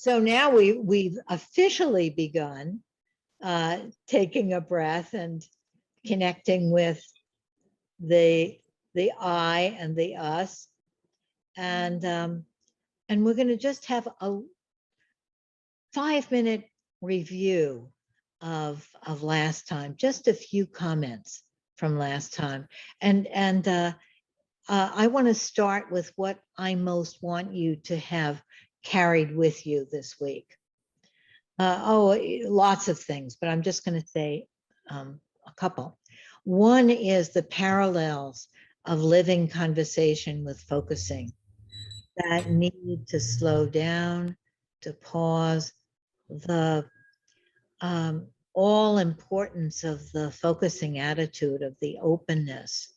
So now we've officially begun taking a breath and connecting with the I and the us, and we're going to just have a 5-minute review of last time, just a few comments from last time, and I want to start with what I most want you to have carried with you this week. Lots of things, but I'm just going to say a couple. One is the parallels of living conversation with focusing, that need to slow down, to pause, the all importance of the focusing attitude, of the openness,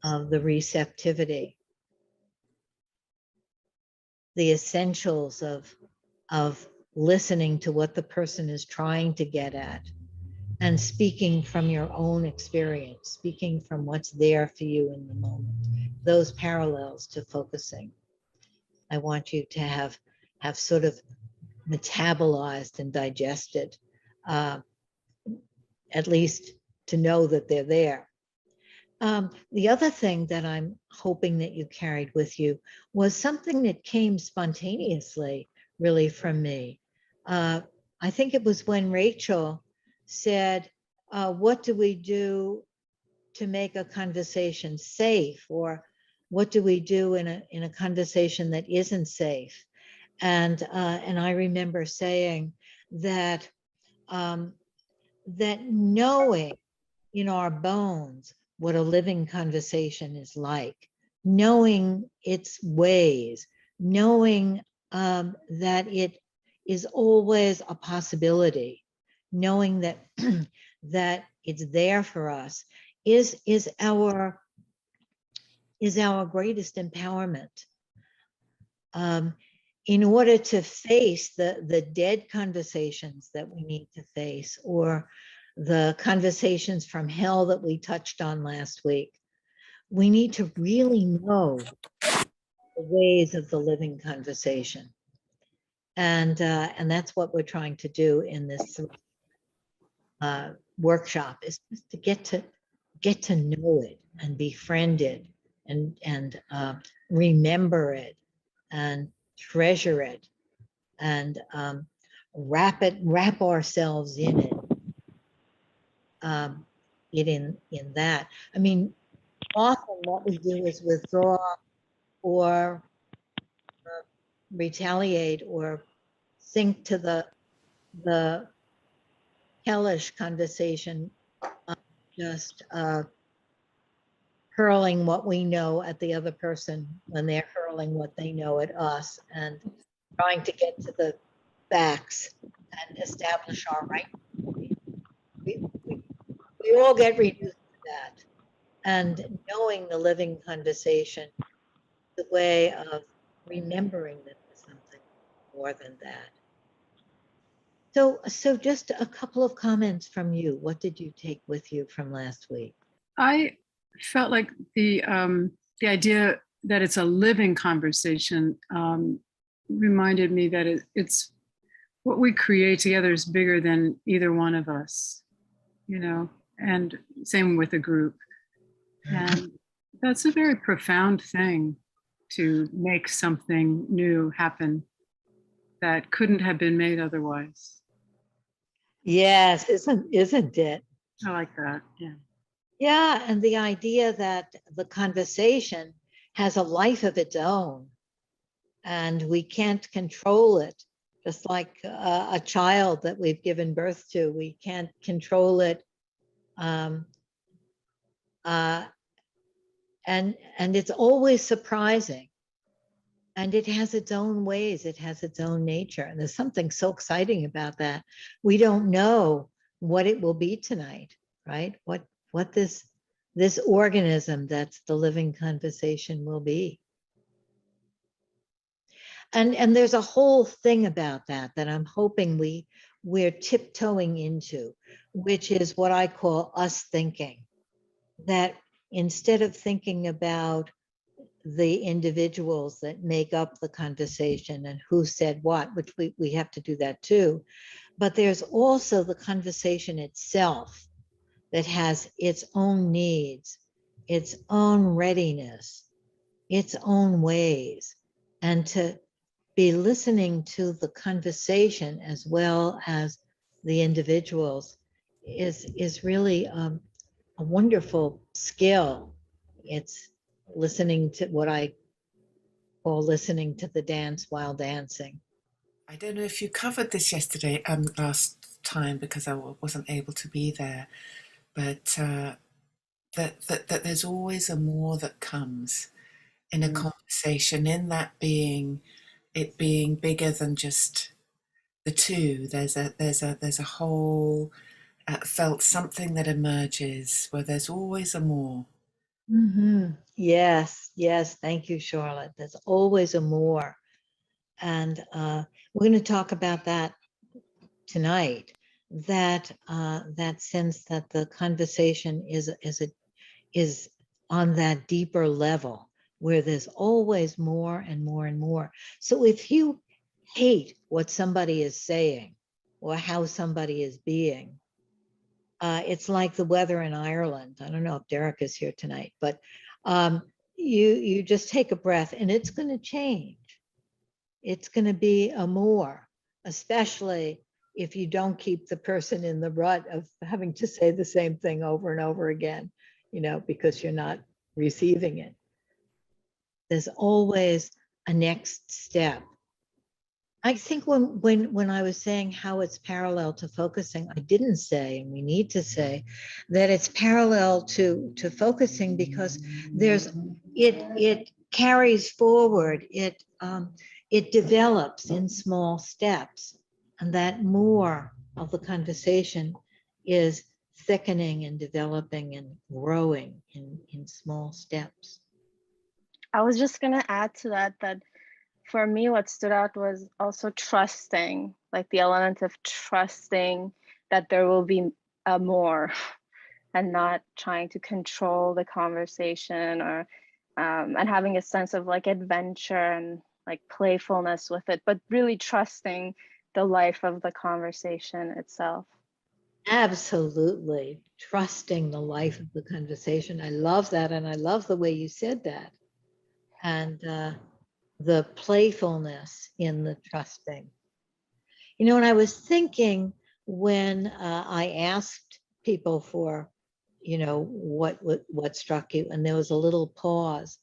of the receptivity, the essentials of listening to what the person is trying to get at, and speaking from your own experience, speaking from what's there for you in the moment. Those parallels to focusing, I want you to have sort of metabolized and digested, at least to know that they're there. The other thing that I'm hoping that you carried with you was something that came spontaneously, really, from me. I think it was when Rachel said, what do we do to make a conversation safe? Or what do we do in a conversation that isn't safe? And I remember saying that that knowing in our bones what a living conversation is like, knowing its ways, knowing that it is always a possibility, knowing that that it's there for us is our greatest empowerment. In order to face the dead conversations that we need to face, or the conversations from hell that we touched on last week, we need to really know the ways of the living conversation. And that's what we're trying to do in this workshop, is to get to know it and befriend it and remember it and treasure it and wrap ourselves in it. In that. I mean, often what we do is withdraw or retaliate or sink to the hellish conversation, just hurling what we know at the other person when they're hurling what they know at us, and trying to get to the facts and establish our right. We all get reduced to that. And knowing the living conversation, the way of remembering that there's something more than that. So just a couple of comments from you. What did you take with you from last week? I felt like the idea that it's a living conversation reminded me that it's what we create together is bigger than either one of us, and same with a group. And that's a very profound thing, to make something new happen that couldn't have been made otherwise. Yes, isn't it? I like that. Yeah. Yeah, and the idea that the conversation has a life of its own, and we can't control it, just like a child that we've given birth to. We can't control it. And it's always surprising. And it has its own ways, it has its own nature. And there's something so exciting about that. We don't know what it will be tonight, right? What this organism that's the living conversation will be. And there's a whole thing about that I'm hoping we're tiptoeing into, which is what I call us thinking. That instead of thinking about the individuals that make up the conversation and who said what, which we have to do that too. But there's also the conversation itself that has its own needs, its own readiness, its own ways. And to be listening to the conversation as well as the individuals is really a wonderful skill. It's listening to what I call listening to the dance while dancing. I don't know if you covered this yesterday, last time, because I wasn't able to be there, but that there's always a more that comes in a conversation, in that being it being bigger than just the two. There's a whole felt something that emerges where there's always a more. Yes, yes. Thank you, Charlotte. There's always a more. And we're going to talk about that tonight. That sense that the conversation is on that deeper level where there's always more and more and more. So if you hate what somebody is saying or how somebody is being, it's like the weather in Ireland. I don't know if Derek is here tonight, but you just take a breath and it's going to change. It's going to be a more, especially if you don't keep the person in the rut of having to say the same thing over and over again, because you're not receiving it. There's always a next step. I think when I was saying how it's parallel to focusing, I didn't say, and we need to say, that it's parallel to focusing because it carries forward, it develops in small steps, and that more of the conversation is thickening and developing and growing in small steps. I was just going to add to that for me, what stood out was also trusting, like the element of trusting that there will be a more, and not trying to control the conversation or and having a sense of like adventure and like playfulness with it, but really trusting the life of the conversation itself. Absolutely. Trusting the life of the conversation. I love that. And I love the way you said that. And the playfulness in the trusting. And I was thinking when I asked people for, what struck you, and there was a little pause.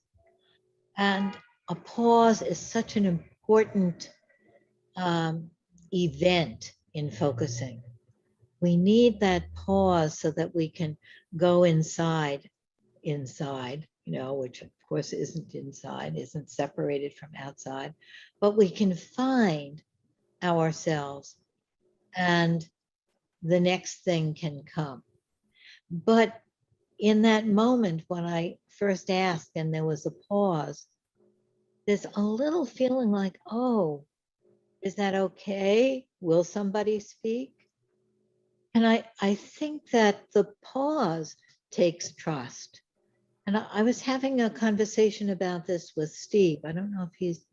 And a pause is such an important event in focusing. We need that pause so that we can go inside, which of course isn't inside, isn't separated from outside, but we can find ourselves and the next thing can come. But in that moment when I first asked and there was a pause, there's a little feeling like, oh, is that okay? Will somebody speak? And I think that the pause takes trust. And I was having a conversation about this with Steve. I don't know if he's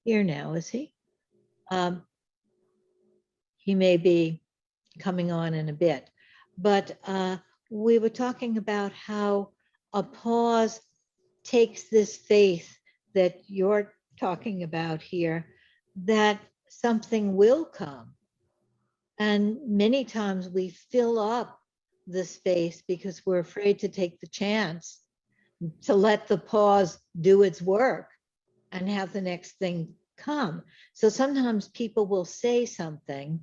here now, is he? He may be coming on in a bit. But we were talking about how a pause takes this faith that you're talking about here, that something will come. And many times we fill up the space because we're afraid to take the chance to let the pause do its work and have the next thing come. So sometimes people will say something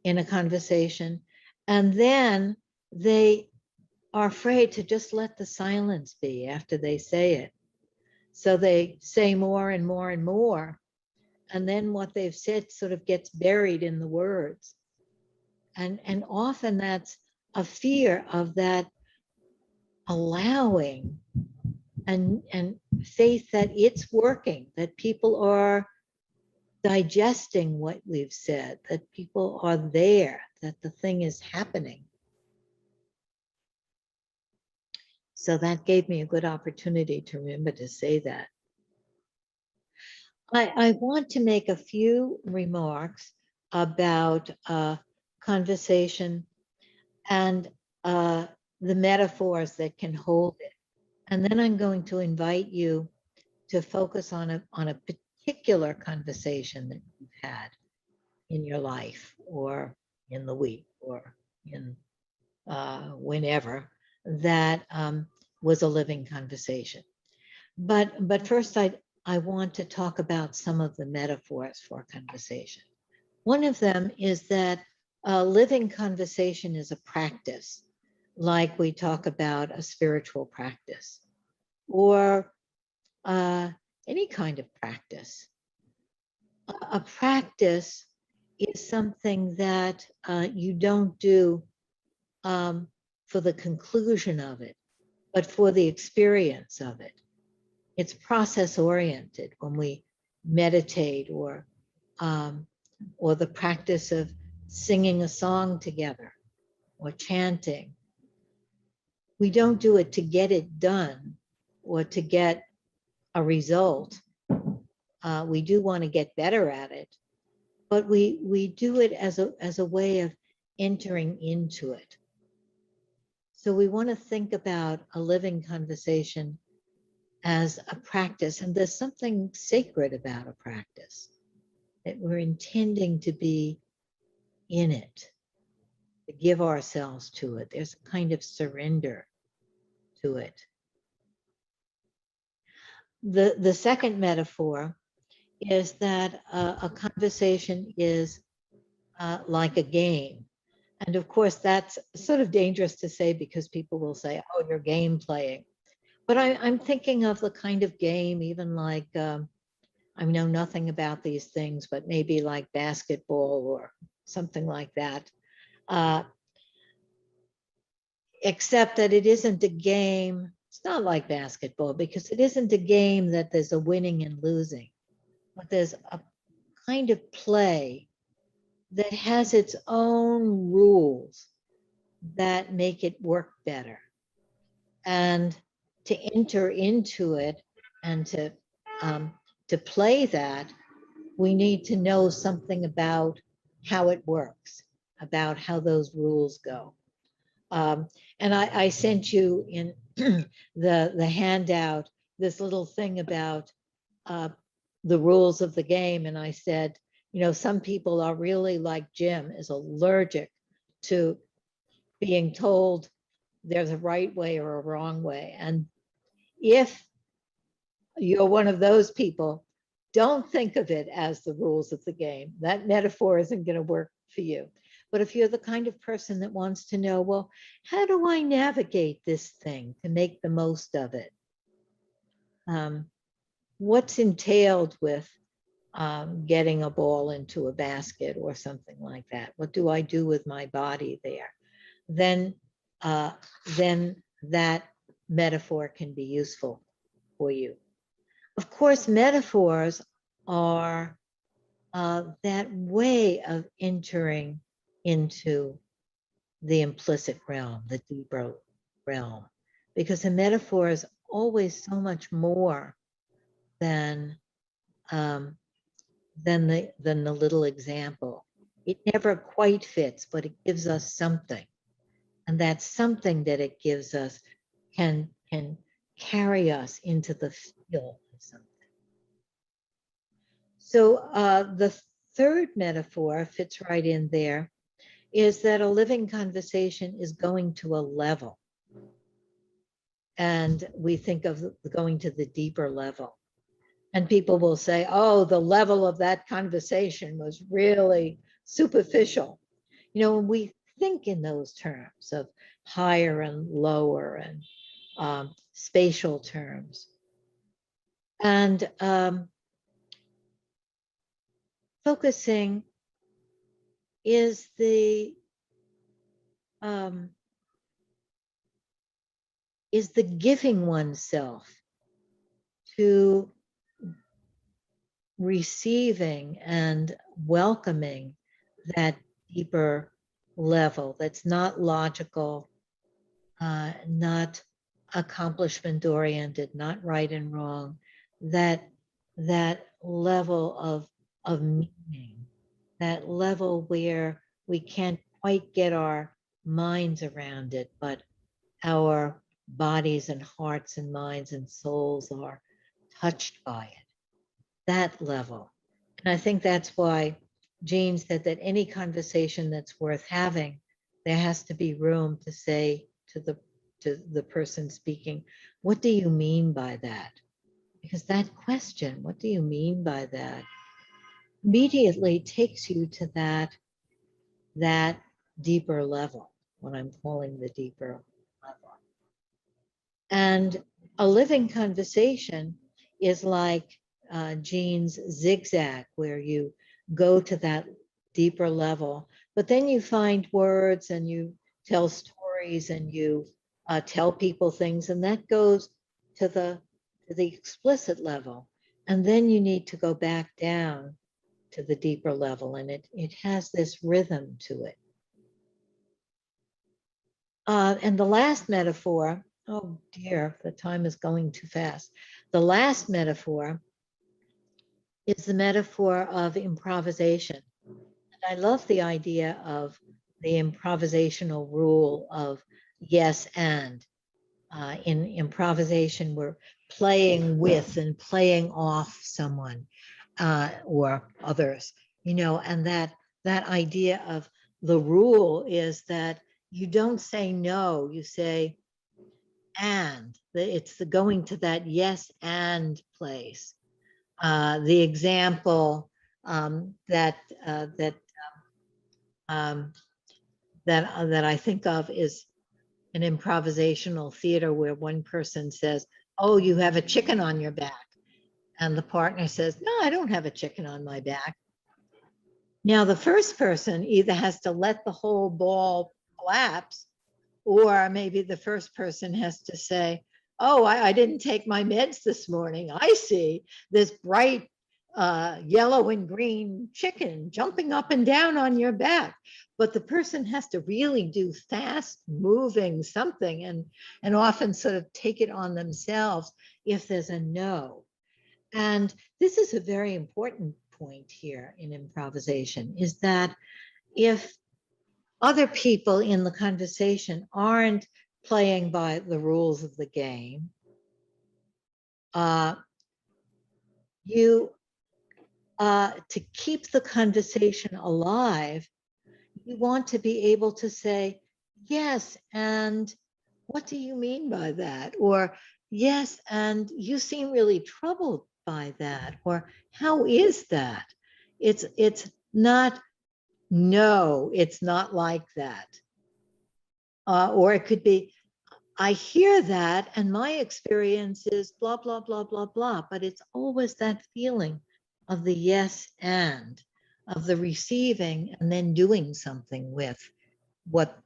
in a conversation and then they are afraid to just let the silence be after they say it. So they say more and more and more. And then what they've said sort of gets buried in the words. And often that's a fear of that allowing and faith that it's working, that people are digesting what we've said, that people are there, that the thing is happening. So that gave me a good opportunity to remember to say that. I want to make a few remarks about conversation and the metaphors that can hold it. And then I'm going to invite you to focus on a particular conversation that you've had in your life or in the week or in whenever that was a living conversation. But first, I want to talk about some of the metaphors for conversation. One of them is that a living conversation is a practice, like we talk about a spiritual practice or any kind of practice. A practice is something that you don't do for the conclusion of it, but for the experience of it. It's process oriented when we meditate or the practice of singing a song together or chanting. We don't do it to get it done or to get a result. We do want to get better at it, but we do it as a way of entering into it. So we want to think about a living conversation as a practice, and there's something sacred about a practice, that we're intending to be in it, to give ourselves to it. There's a kind of surrender to it. The second metaphor is that a conversation is like a game. And of course, that's sort of dangerous to say because people will say, oh, you're game playing. But I'm thinking of the kind of game, even like, I know nothing about these things, but maybe like basketball or something like that. Except that it isn't a game. It's not like basketball because it isn't a game that there's a winning and losing, but there's a kind of play that has its own rules that make it work better. And to enter into it and to play that, we need to know something about how it works, about how those rules go. And I sent you in the handout this little thing about the rules of the game. And I said, you know, some people are really like Jim, is allergic to being told there's a right way or a wrong way. And if you're one of those people, don't think of it as the rules of the game. That metaphor isn't going to work for you. But if you're the kind of person that wants to know, well, how do I navigate this thing to make the most of it? What's entailed with getting a ball into a basket or something like that? What do I do with my body there? Then that metaphor can be useful for you. Of course, metaphors are that way of entering into the implicit realm, the deeper realm, because a metaphor is always so much more than the little example. It never quite fits, but it gives us something, and that something that it gives us can carry us into the feel of something. So the third metaphor fits right in there, is that a living conversation is going to a level. And we think of going to the deeper level. And people will say, oh, the level of that conversation was really superficial. You know, when we think in those terms of higher and lower and spatial terms. And focusing is the giving oneself to receiving and welcoming that deeper level that's not logical, not accomplishment oriented, not right and wrong, that level of meaning, that level where we can't quite get our minds around it, but our bodies and hearts and minds and souls are touched by it, that level. And I think that's why Jean said that any conversation that's worth having, there has to be room to say to the person speaking, what do you mean by that? Because that question, what do you mean by that, immediately takes you to that deeper level, what I'm calling the deeper level. And a living conversation is like Jean's zigzag, where you go to that deeper level, but then you find words and you tell stories and you tell people things, and that goes to the explicit level. And then you need to go back down to the deeper level, and it has this rhythm to it. And the last metaphor, oh dear, the time is going too fast. The last metaphor is the metaphor of improvisation. And I love the idea of the improvisational rule of yes and. In improvisation, we're playing with and playing off someone or others, and that idea of the rule is that you don't say no, you say and. It's the going to that yes and place. The example that um, that I think of is an improvisational theater where one person says, "Oh, you have a chicken on your back," and the partner says, "No, I don't have a chicken on my back." Now, the first person either has to let the whole ball collapse, or maybe the first person has to say, "Oh, I didn't take my meds this morning. I see this bright yellow and green chicken jumping up and down on your back." But the person has to really do fast moving something and often sort of take it on themselves if there's a no. And this is a very important point here in improvisation, is that if other people in the conversation aren't playing by the rules of the game, you to keep the conversation alive, you want to be able to say, yes, and what do you mean by that? Or yes, and you seem really troubled by that. Or how is that? It's not, no, it's not like that. Or it could be, I hear that and my experience is blah, blah, blah, blah, blah. But it's always that feeling of the yes and, of the receiving and then doing something with what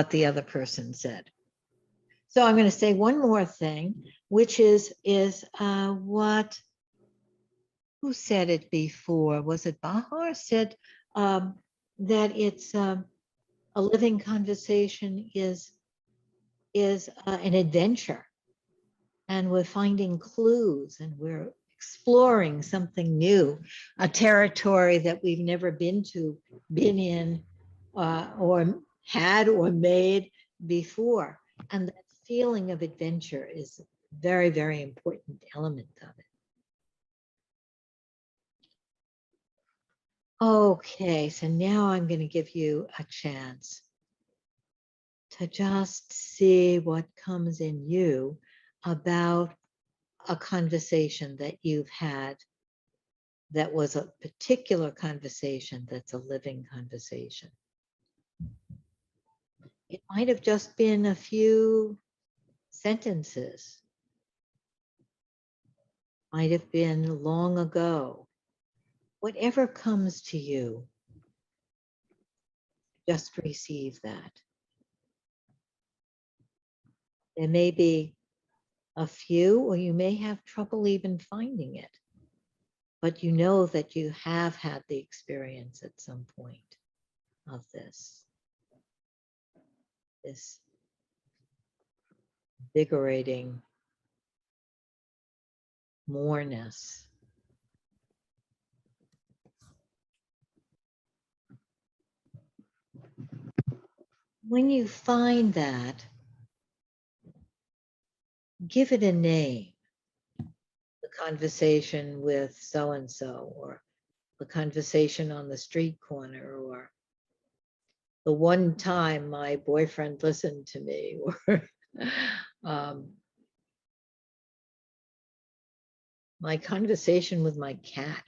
the other person said. So I'm going to say one more thing, which is what, who said it before? Was it Bahar said that it's a living conversation is an adventure, and we're finding clues and we're exploring something new, a territory that we've never been in, or had or made before. And that feeling of adventure is a very, very important element of it. Okay, so now I'm going to give you a chance to just see what comes in you about a conversation that you've had that was a particular conversation that's a living conversation. It might have just been a few sentences, might have been long ago. Whatever comes to you, just receive that. There may be a few, or you may have trouble even finding it, but you know that you have had the experience at some point of this invigorating moreness When you find that, give it a name. The conversation with so-and-so, or the conversation on the street corner, or the one time my boyfriend listened to me, or my conversation with my cat,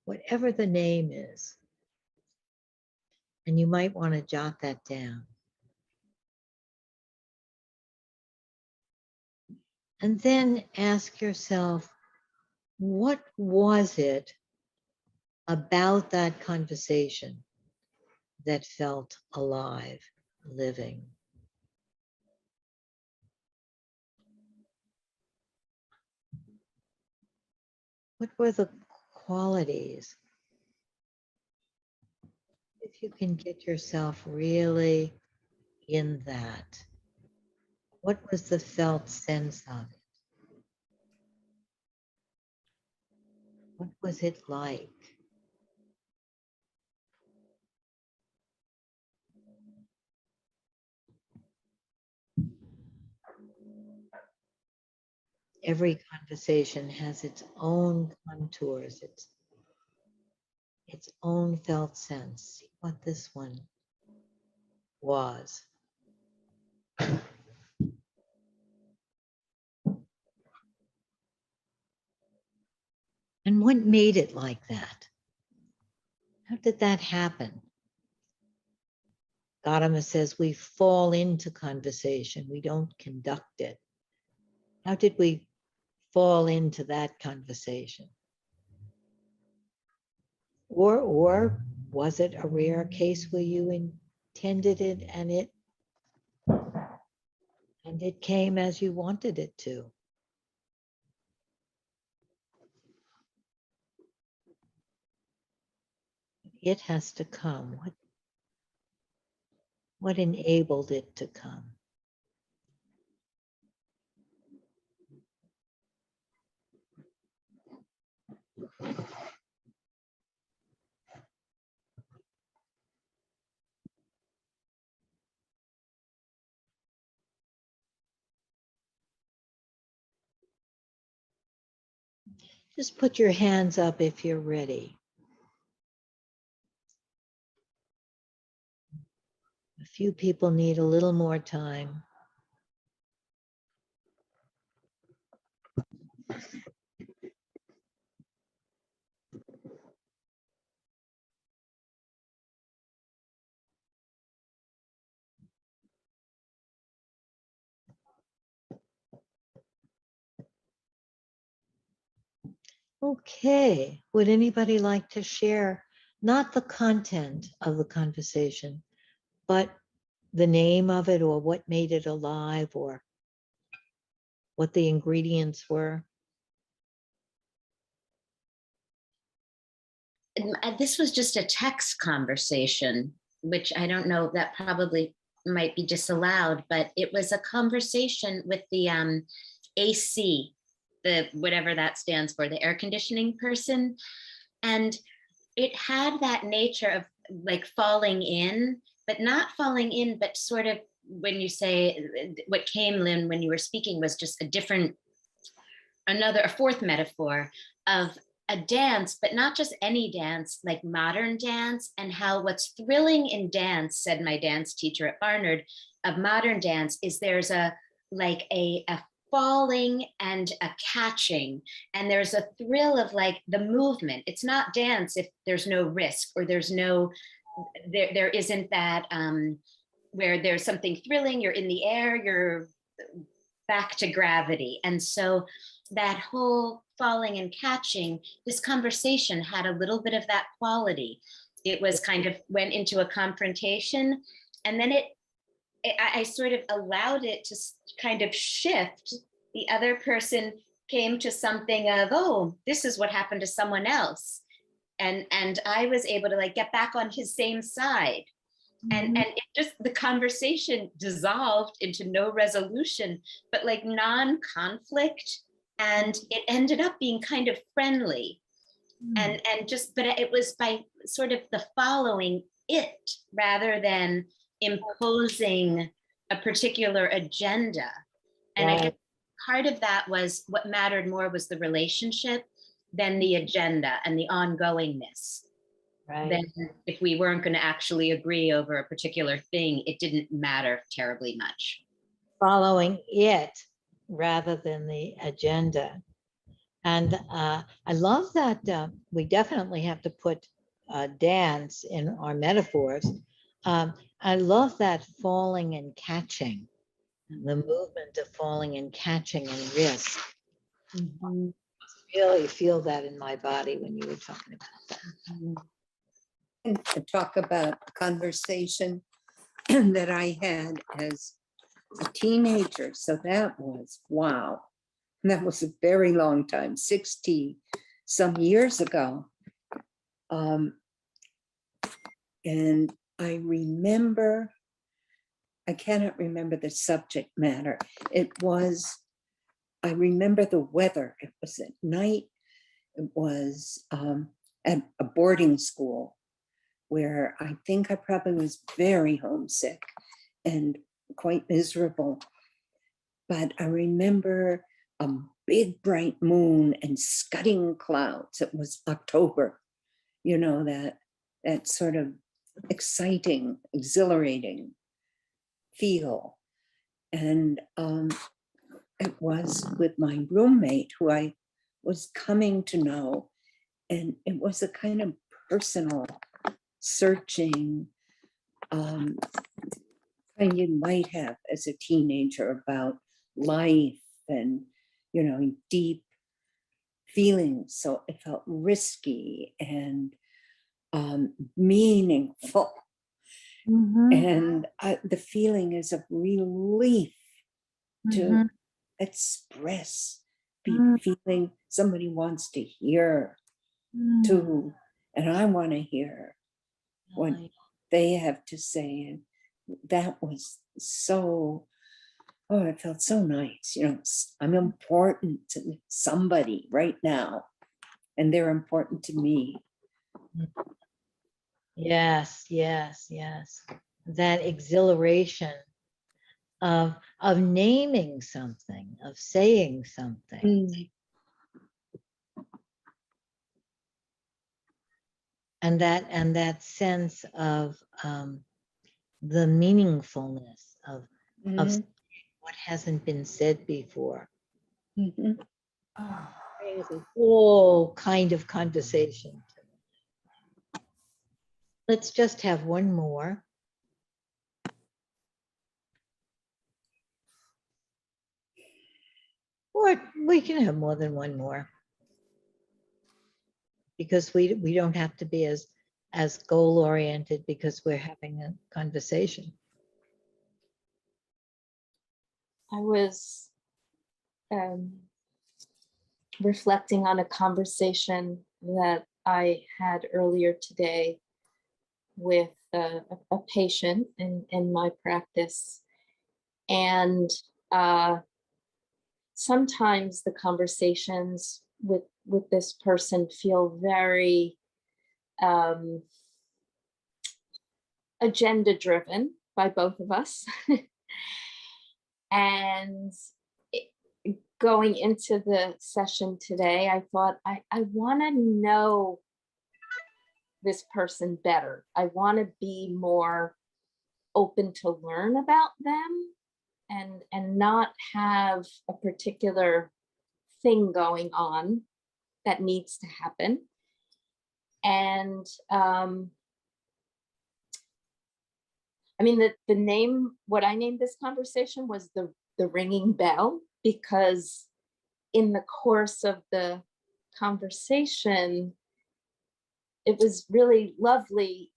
whatever the name is. And you might want to jot that down. And then ask yourself, what was it about that conversation that felt alive, living? What were the qualities? If you can get yourself really in that, what was the felt sense of it? What was it like? Every conversation has its own contours, its own felt sense. See what this one was. And what made it like that? How did that happen? Gadamer says we fall into conversation, we don't conduct it. How did we fall into that conversation? Or was it a rare case where you intended it and it came as you wanted it to? It has to come. What enabled it to come? Just put your hands up if you're ready. A few people need a little more time. Okay, would anybody like to share not the content of the conversation, but the name of it, or what made it alive, or what the ingredients were? This was just a text conversation, which I don't know, that probably might be disallowed, but it was a conversation with the AC, the whatever that stands for, the air conditioning person. And it had that nature of like falling in, but not falling in, but sort of, when you say what came, Lynn, when you were speaking, was just a fourth metaphor of a dance, but not just any dance, like modern dance, and how what's thrilling in dance, said my dance teacher at Barnard, of modern dance is there's a falling and a catching, and there's a thrill of like the movement. It's not dance if there's no risk, or there isn't that where there's something thrilling, you're in the air, you're back to gravity. And so that whole falling and catching, this conversation had a little bit of that quality. It was kind of went into a confrontation, and then I sort of allowed it to kind of shift. The other person came to something of, oh, this is what happened to someone else. And I was able to like get back on his same side. And it just, the conversation dissolved into no resolution, but like non-conflict. And it ended up being kind of friendly. And just, but it was by sort of the following it rather than imposing a particular agenda. And I guess Right. part of that was what mattered more was the relationship than the agenda and the ongoingness. Right. Then if we weren't going to actually agree over a particular thing, it didn't matter terribly much. Following it rather than the agenda. And I love that we definitely have to put dance in our metaphors. I love that falling and catching, the movement of falling and catching and risk. Really feel that in my body when you were talking about that. And to talk about a conversation that I had as a teenager. So that was, wow. That was a very long time, 60 some years ago. And I remember, I cannot remember the subject matter. I remember the weather. It was at night. It was at a boarding school where I think I probably was very homesick and quite miserable. But I remember a big bright moon and scudding clouds. It was October, you know, that sort of exciting, exhilarating feel. And it was with my roommate who I was coming to know. And it was a kind of personal, searching kind you might have as a teenager about life and, you know, deep feelings. So it felt risky and meaningful. And the feeling is of relief to express, be feeling somebody wants to hear too. And I want to hear what they have to say. And that was so, oh, it felt so nice. You know, I'm important to somebody right now, and they're important to me. Yes, yes, yes. That exhilaration of naming something, of saying something. And that sense of the meaningfulness of Mhm. what hasn't been said before. Mhm. Brings a whole kind of conversation. Let's just have one more. Or we can have more than one more. Because we don't have to be as goal-oriented because we're having a conversation. I was reflecting on a conversation that I had earlier today with a patient in my practice. And sometimes the conversations with this person feel very agenda driven by both of us. And going into the session today, I thought, I want to know this person better. I want to be more open to learn about them and not have a particular thing going on that needs to happen. And I mean, the name, what I named this conversation was the ringing bell, because in the course of the conversation, it was really lovely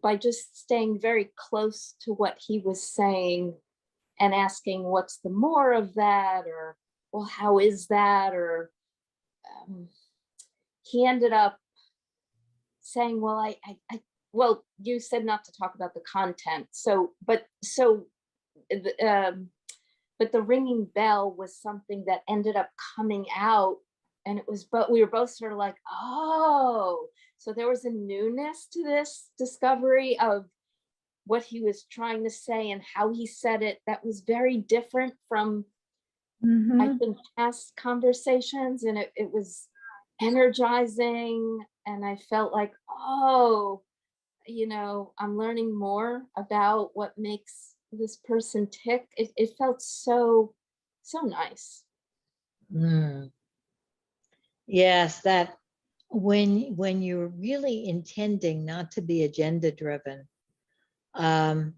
by just staying very close to what he was saying and asking what's the more of that, or, well, how is that? Or he ended up saying, well, well, you said not to talk about the content. But the ringing bell was something that ended up coming out, and we were both sort of like, oh, so there was a newness to this discovery of what he was trying to say and how he said it, that was very different from, I Mhm. think, past conversations. And it was energizing. And I felt like, oh, I'm learning more about what makes this person tick. It felt so, so nice. Mm. Yes, that when you're really intending not to be agenda driven, um,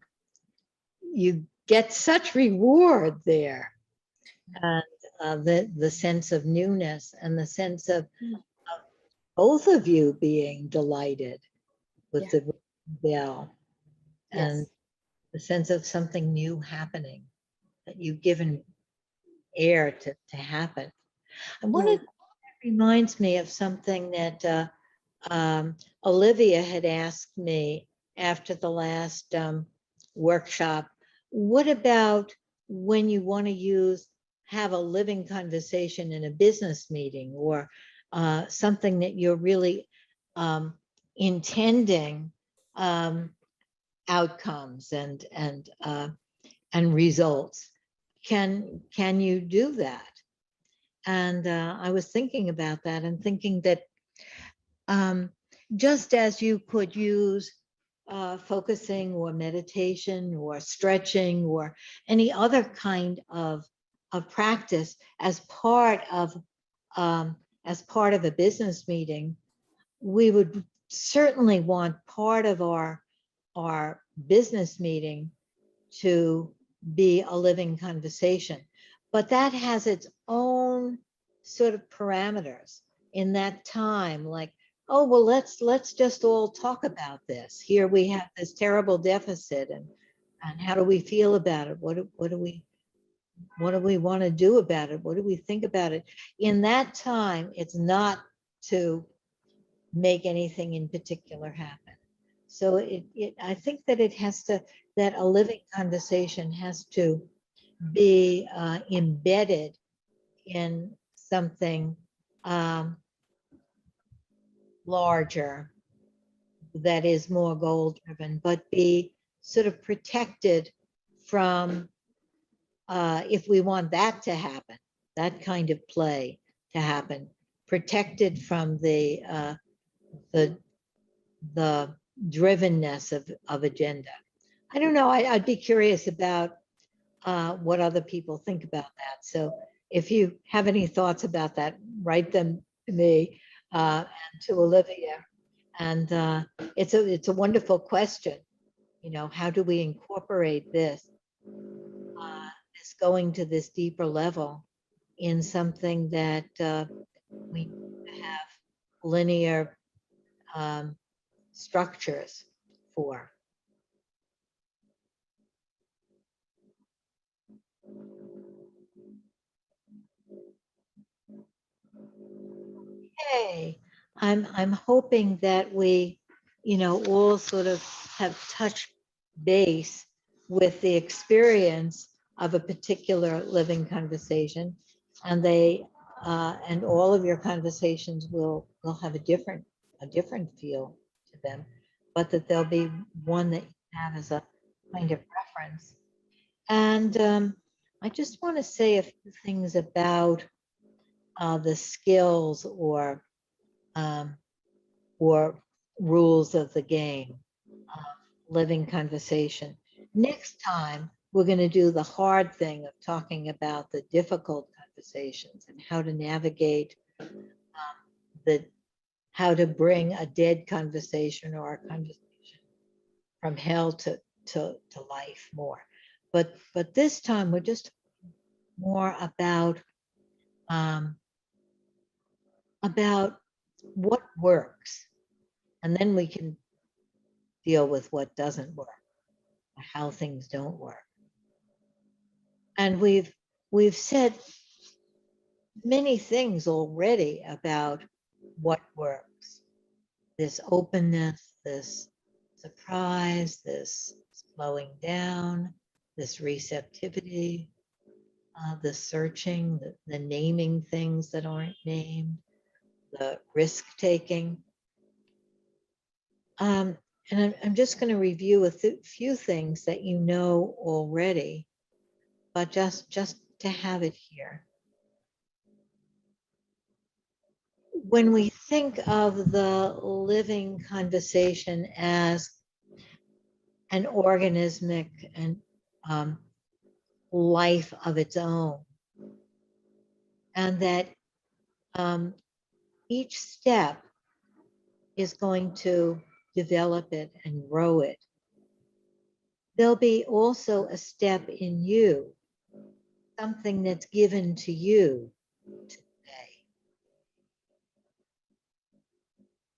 you get such reward there, and the sense of newness and the sense of Mm. both of you being delighted with Yeah. the bell, and Yes. the sense of something new happening that you've given air to happen. I wanted, Mm. reminds me of something that Olivia had asked me after the last workshop. What about when you want to have a living conversation in a business meeting, or something that you're really intending um, outcomes and results? Can you do that? And I was thinking about that and thinking that um, just as you could use focusing or meditation or stretching or any other kind of practice um, as part of a business meeting, we would certainly want part of our business meeting to be a living conversation. But that has its own sort of parameters in that time, like, oh, well, let's just all talk about this. Here we have this terrible deficit, and how do we feel about it? What do we want to do about it? What do we think about it? In that time, it's not to make anything in particular happen. So I think that that a living conversation has to be embedded in something um, larger that is more goal driven, but be sort of protected from, if we want that to happen, that kind of play to happen, protected from the the drivenness of agenda. I don't know. I'd be curious about what other people think about that. So if you have any thoughts about that, write them to me and to Olivia. And it's a wonderful question. How do we incorporate this going to this deeper level in something that we have linear um, structures for? Okay, I'm hoping that we, all sort of have touched base with the experience of a particular living conversation, and and all of your conversations will have a different feel to them, but that there'll be one that you have as a kind of reference. And I just want to say a few things about the skills um, or rules of the game, uh, living conversation. Next time, we're going to do the hard thing of talking about the difficult conversations and how to navigate the how to bring a dead conversation or a conversation from hell to life more. But this time we're just more um, about what works, and then we can deal with what doesn't work, or how things don't work. And we've said many things already about what works. This openness, this surprise, this slowing down, this receptivity, the searching, the naming things that aren't named, the risk taking. Um, And I'm just going to review a few things that you know already, but just to have it here. When we think of the living conversation as an organismic and life of its own, and that each step is going to develop it and grow it, there'll be also a step in you, something that's given to you today.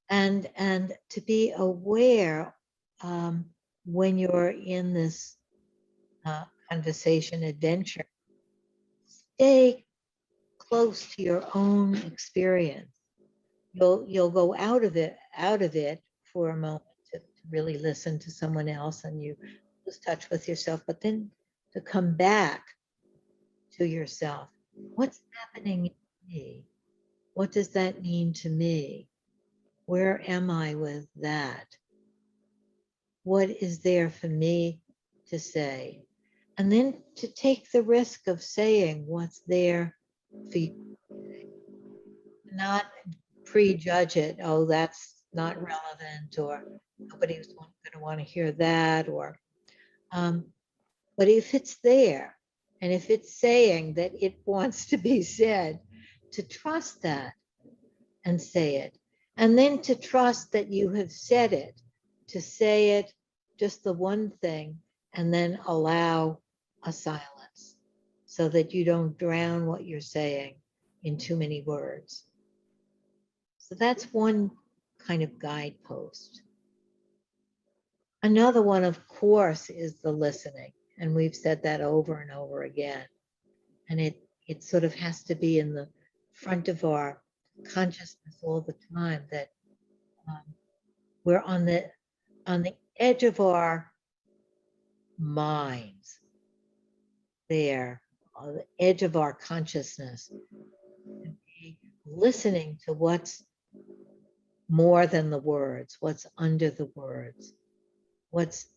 And to be aware when you're in this conversation adventure, stay close to your own experience. You'll go out of it for a moment to really listen to someone else, and you lose touch with yourself, but then to come back to yourself. What's happening in me? What does that mean to me? Where am I with that? What is there for me to say? And then to take the risk of saying what's there for you. Not prejudge it. Oh, that's not relevant, or nobody's going to want to hear that, or but if it's there, and if it's saying that it wants to be said, to trust that and say it, and then to trust that you have said it, to say it, just the one thing, and then allow a silence so that you don't drown what you're saying in too many words. So that's one kind of guidepost. Another one, of course, is the listening. And we've said that over and over again. And it sort of has to be in the front of our consciousness all the time, that we're on the edge of our minds, there, on the edge of our consciousness, listening to what's more than the words, what's under the words, what's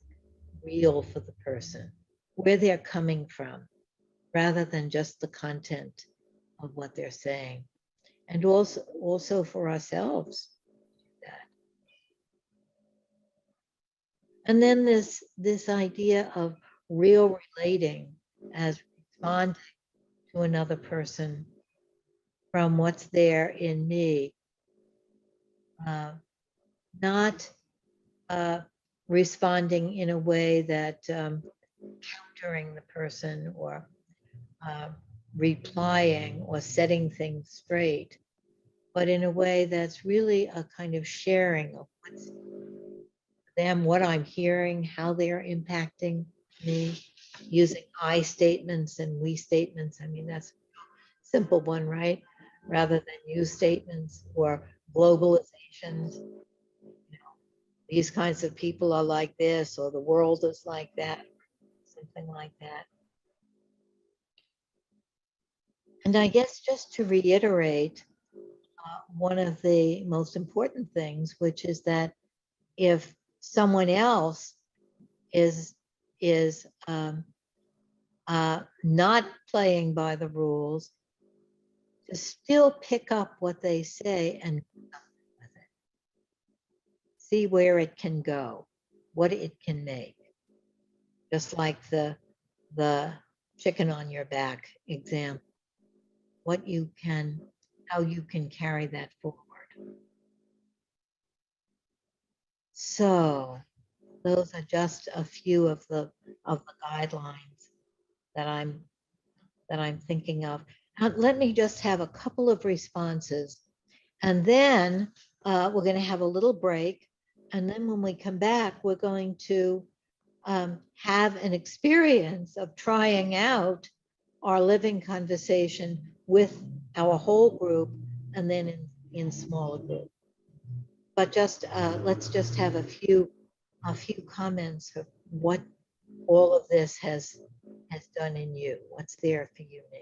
real for the person, where they're coming from, rather than just the content of what they're saying. And also for ourselves. And then this idea of real relating as responding to another person from what's there in me, not responding in a way that countering the person, or replying or setting things straight, but in a way that's really a kind of sharing of what's them, what I'm hearing, how they're impacting me, using I statements and we statements. I mean, that's a simple one, right? Rather than you statements, or globalizations. These kinds of people are like this, or the world is like that, something like that. And I guess just to reiterate, one of the most important things, which is that if someone else is not playing by the rules, to still pick up what they say and with it. See where it can go, what it can make. Just like the chicken on your back example, how you can carry that forward. So those are just a few of the guidelines that I'm thinking of. Let me just have a couple of responses, and then we're going to have a little break. And then when we come back, we're going to have an experience of trying out our living conversation with our whole group, and then in smaller groups. But just let's just have a few comments of what all of this has done in you. What's there for you now?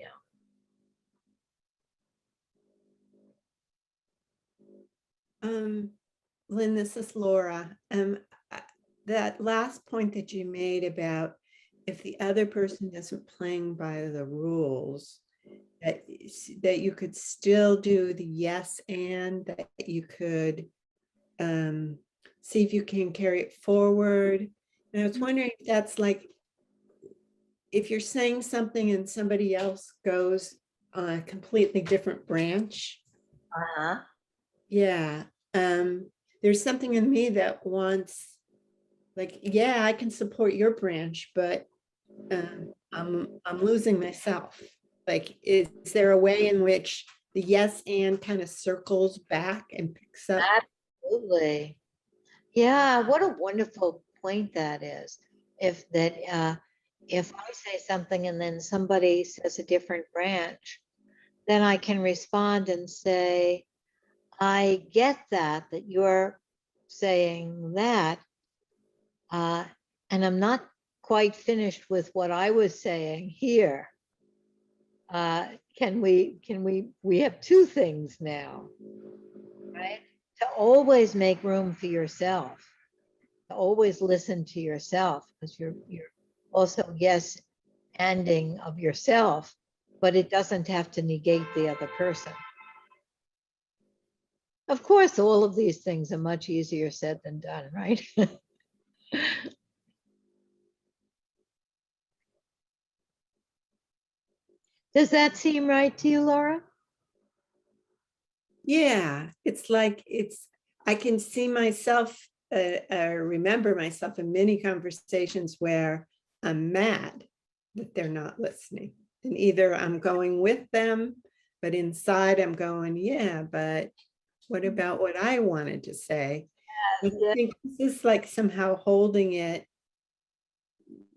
Lynn, this is Laura. that last point that you made about if the other person isn't playing by the rules, that you could still do the yes and that you could see if you can carry it forward. And I was wondering if that's like, if you're saying something and somebody else goes on a completely different branch. Uh-huh. Yeah. There's something in me that wants, like, yeah, I can support your branch, but I'm losing myself. Like, is there a way in which the yes and kind of circles back and picks up? Absolutely. Yeah, what a wonderful point that is. If that, if I say something and then somebody says a different branch, then I can respond and say, I get that you're saying that, and I'm not quite finished with what I was saying here. We have two things now, right? To always make room for yourself, to always listen to yourself, because you're also yes ending of yourself, but it doesn't have to negate the other person. Of course, all of these things are much easier said than done, right? Does that seem right to you, Laura? Yeah, it's like I can see myself, remember myself in many conversations where I'm mad that they're not listening. And either I'm going with them, but inside I'm going, yeah, but what about what I wanted to say? I Yeah. think this is like somehow holding it,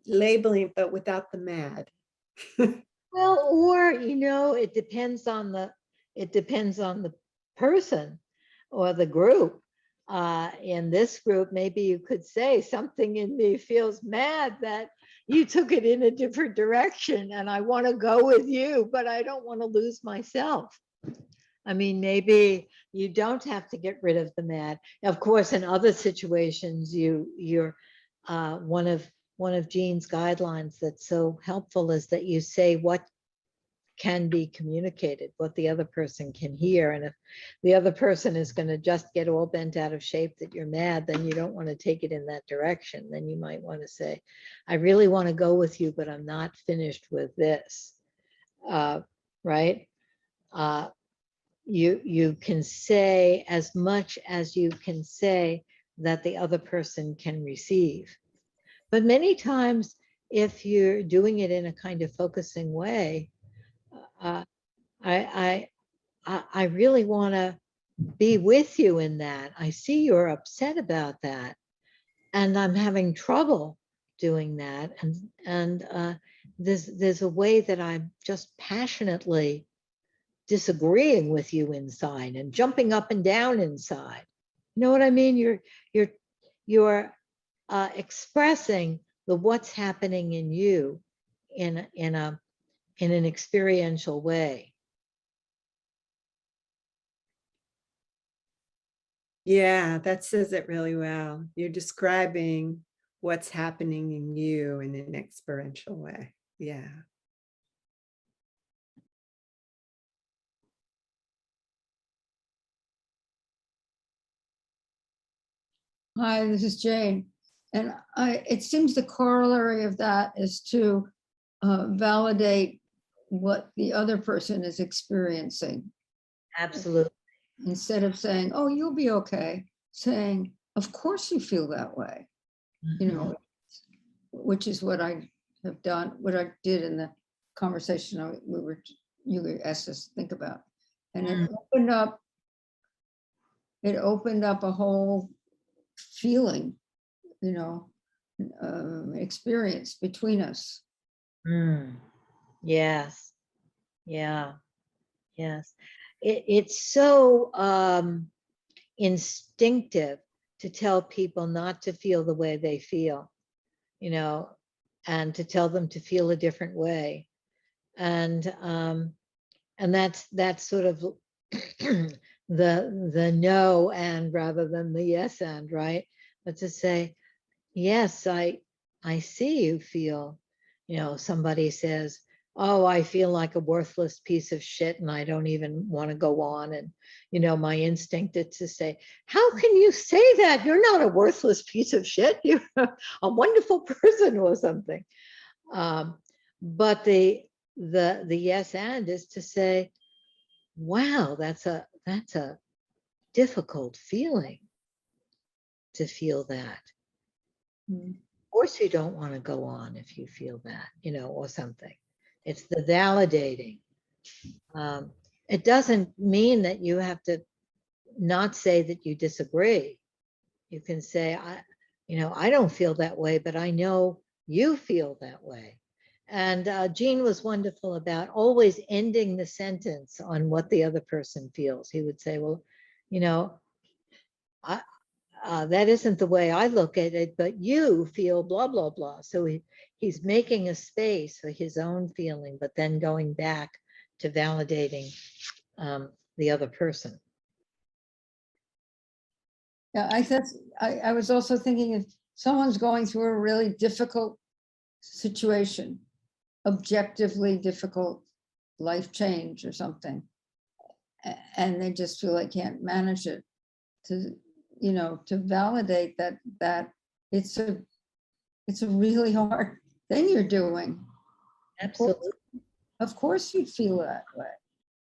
labeling, but without the mad. Well, or it depends on the person or the group. In this group, maybe you could say something in me feels mad that you took it in a different direction, and I want to go with you, but I don't want to lose myself. I mean, maybe you don't have to get rid of the mad. Of course, in other situations, you're one of Jean's guidelines that's so helpful is that you say what can be communicated, what the other person can hear. And if the other person is going to just get all bent out of shape that you're mad, then you don't want to take it in that direction. Then you might want to say, I really want to go with you, but I'm not finished with this. Right? You can say as much as you can say that the other person can receive. But many times, if you're doing it in a kind of focusing way, I really want to be with you in that. I see you're upset about that, and I'm having trouble doing that. And there's a way that I'm just passionately disagreeing with you inside and jumping up and down inside. You know what I mean? You're expressing the what's happening in you in an experiential way. Yeah, that says it really well. You're describing what's happening in you in an experiential way. Yeah. Hi, this is Jane. And it seems the corollary of that is to validate what the other person is experiencing. Absolutely. Instead of saying, oh, you'll be okay, saying, of course you feel that way, which is what I have done, what I did in the conversation you asked us to think about. And it opened up a whole feeling, experience between us. Yes. Yeah. Yes. It's so instinctive to tell people not to feel the way they feel, and to tell them to feel a different way. And that's sort of the no and rather than the yes and, right? But to say, yes, I see you feel, somebody says, oh, I feel like a worthless piece of shit and I don't even want to go on. And, my instinct is to say, how can you say that? You're not a worthless piece of shit. You're a wonderful person or something. But the yes and is to say, wow, that's a difficult feeling to feel that. Mm. Of course you don't want to go on if you feel that, or something. It's the validating. Um, it doesn't mean that you have to not say that you disagree. You can say, I don't feel that way, but I know you feel that way. And Gene was wonderful about always ending the sentence on what the other person feels. He would say, well, I, that isn't the way I look at it, but you feel blah, blah, blah. So he's making a space for his own feeling, but then going back to validating the other person. Yeah, I was also thinking if someone's going through a really difficult situation, objectively difficult life change or something, and they just feel they can't manage it, to validate that it's a really hard thing you're doing. Absolutely. Of course you feel that way.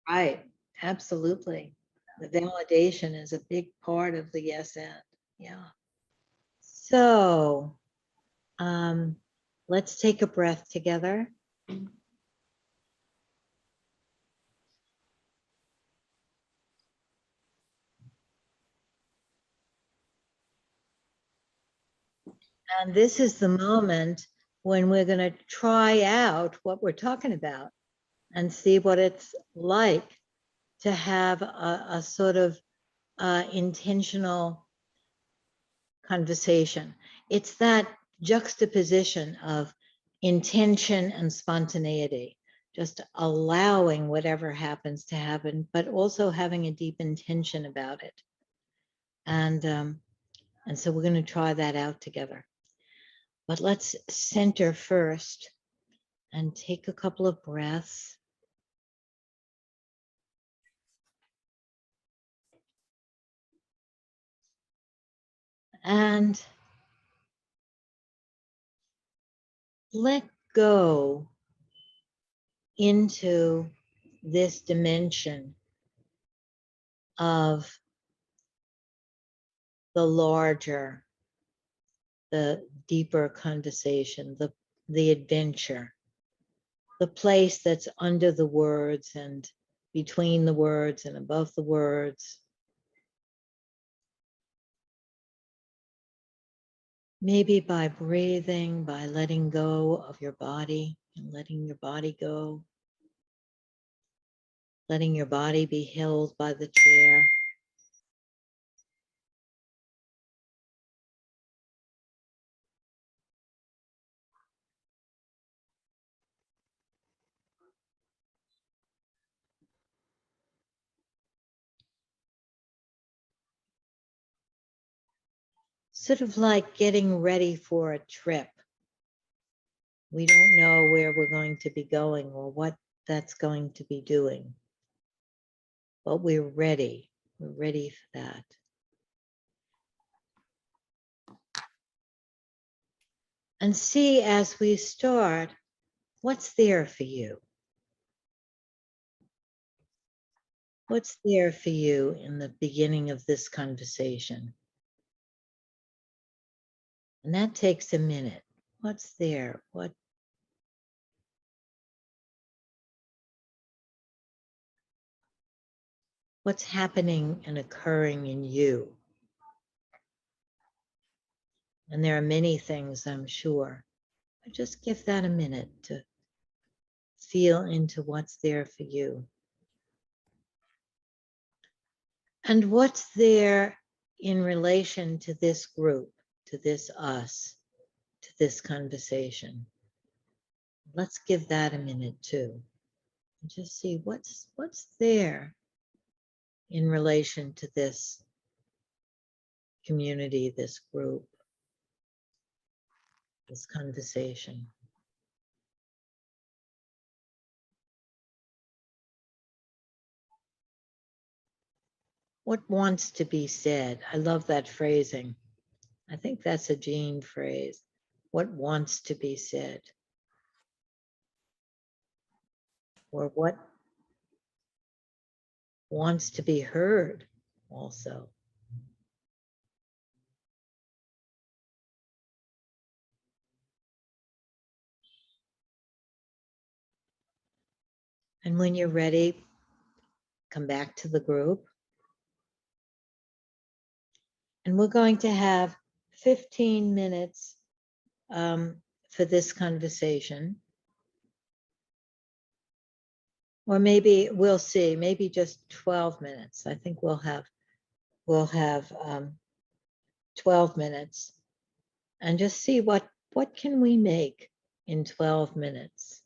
Right. Absolutely. The validation is a big part of the yes and. Yeah. So let's take a breath together. And this is the moment when we're going to try out what we're talking about and see what it's like to have a sort of intentional conversation. It's that juxtaposition of intention and spontaneity, just allowing whatever happens to happen, but also having a deep intention about it. And so we're going to try that out together. But let's center first and take a couple of breaths. And let go into this dimension of the larger, the deeper conversation, the adventure, the place that's under the words and between the words and above the words. Maybe by breathing, by letting go of your body and letting your body go, letting your body be held by the chair. Sort of like getting ready for a trip. We don't know where we're going to be going or what that's going to be doing, but we're ready. We're ready for that. And see as we start, what's there for you? What's there for you in the beginning of this conversation? And that takes a minute. What's there? What's happening and occurring in you? And there are many things, I'm sure. But just give that a minute to feel into what's there for you. And what's there in relation to this group, to this us, to this conversation? Let's give that a minute too. And just see what's there in relation to this community, this group. this conversation. What wants to be said? I love that phrasing. I think that's a Jean phrase. What wants to be said? Or what wants to be heard also? And when you're ready, come back to the group. And we're going to have 15 minutes for this conversation. Or maybe we'll see, maybe just 12 minutes. I think we'll have 12 minutes and just see what can we make in 12 minutes.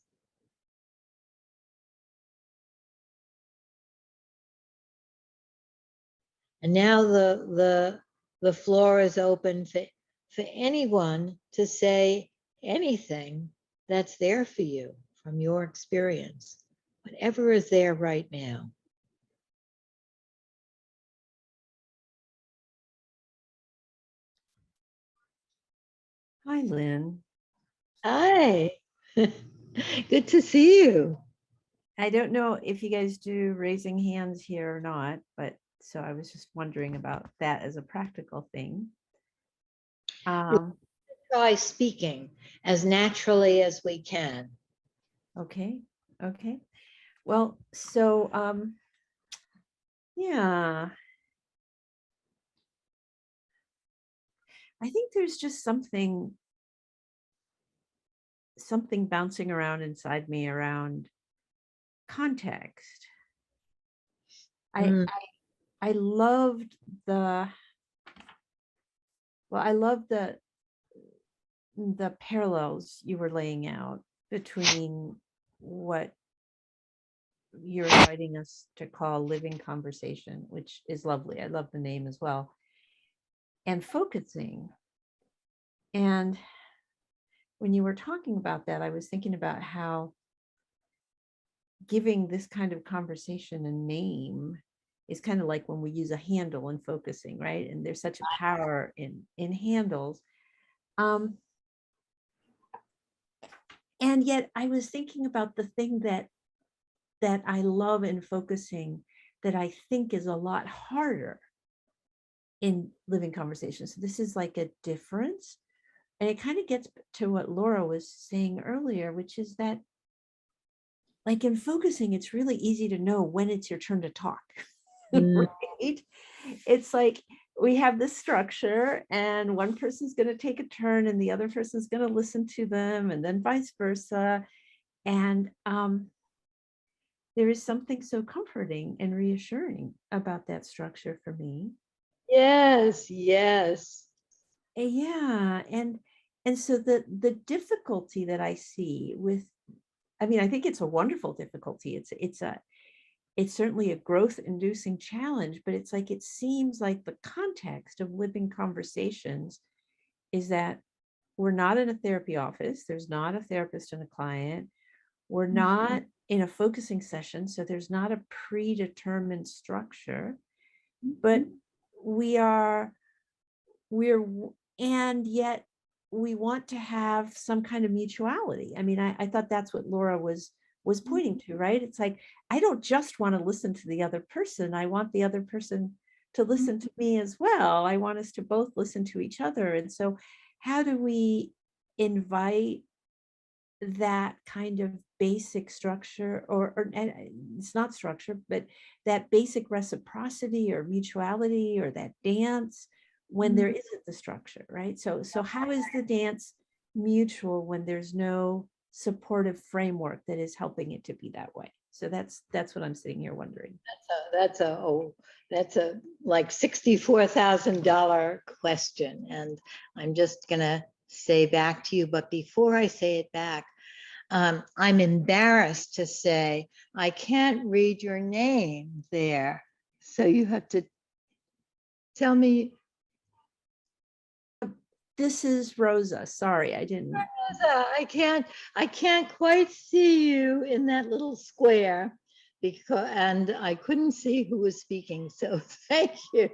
And now the floor is open for anyone to say anything that's there for you from your experience, whatever is there right now. Hi, Lynn. Hi, good to see you. I don't know if you guys do raising hands here or not, but so I was just wondering about that as a practical thing. Try speaking as naturally as we can. Okay. Well, so yeah. I think there's just something bouncing around inside me around context. Mm. I loved the parallels you were laying out between what you're inviting us to call living conversation, which is lovely. I love the name as well. And focusing. And when you were talking about that, I was thinking about how giving this kind of conversation a name is kind of like when we use a handle in focusing, right? And there's such a power in handles. And yet I was thinking about the thing that I love in focusing that I think is a lot harder in living conversations. So this is like a difference. And it kind of gets to what Laura was saying earlier, which is that like in focusing, it's really easy to know when it's your turn to talk, right? It's like we have this structure and one person's going to take a turn and the other person's going to listen to them and then vice versa. And there is something so comforting and reassuring about that structure for me. Yes. Yeah. And so the difficulty that I see with, I mean, I think it's a wonderful difficulty. It's certainly a growth inducing challenge, but it's like, it seems like the context of living conversations is that we're not in a therapy office. There's not a therapist and a client. We're not in a focusing session. So there's not a predetermined structure, but we're, and yet we want to have some kind of mutuality. I mean, I thought that's what Laura was pointing to, right? It's like, I don't just want to listen to the other person. I want the other person to listen to me as well. I want us to both listen to each other. And so how do we invite that kind of basic structure or and it's not structure, but that basic reciprocity or mutuality or that dance when there isn't the structure, right? So how is the dance mutual when there's no supportive framework that is helping it to be that way? So that's what I'm sitting here wondering. That's a like $64,000 question. And I'm just gonna say back to you, but before I say it back, I'm embarrassed to say I can't read your name there. So you have to tell me. this is Rosa. Sorry, I didn't. Rosa, I can't quite see you in that little square because, and I couldn't see who was speaking, so thank you.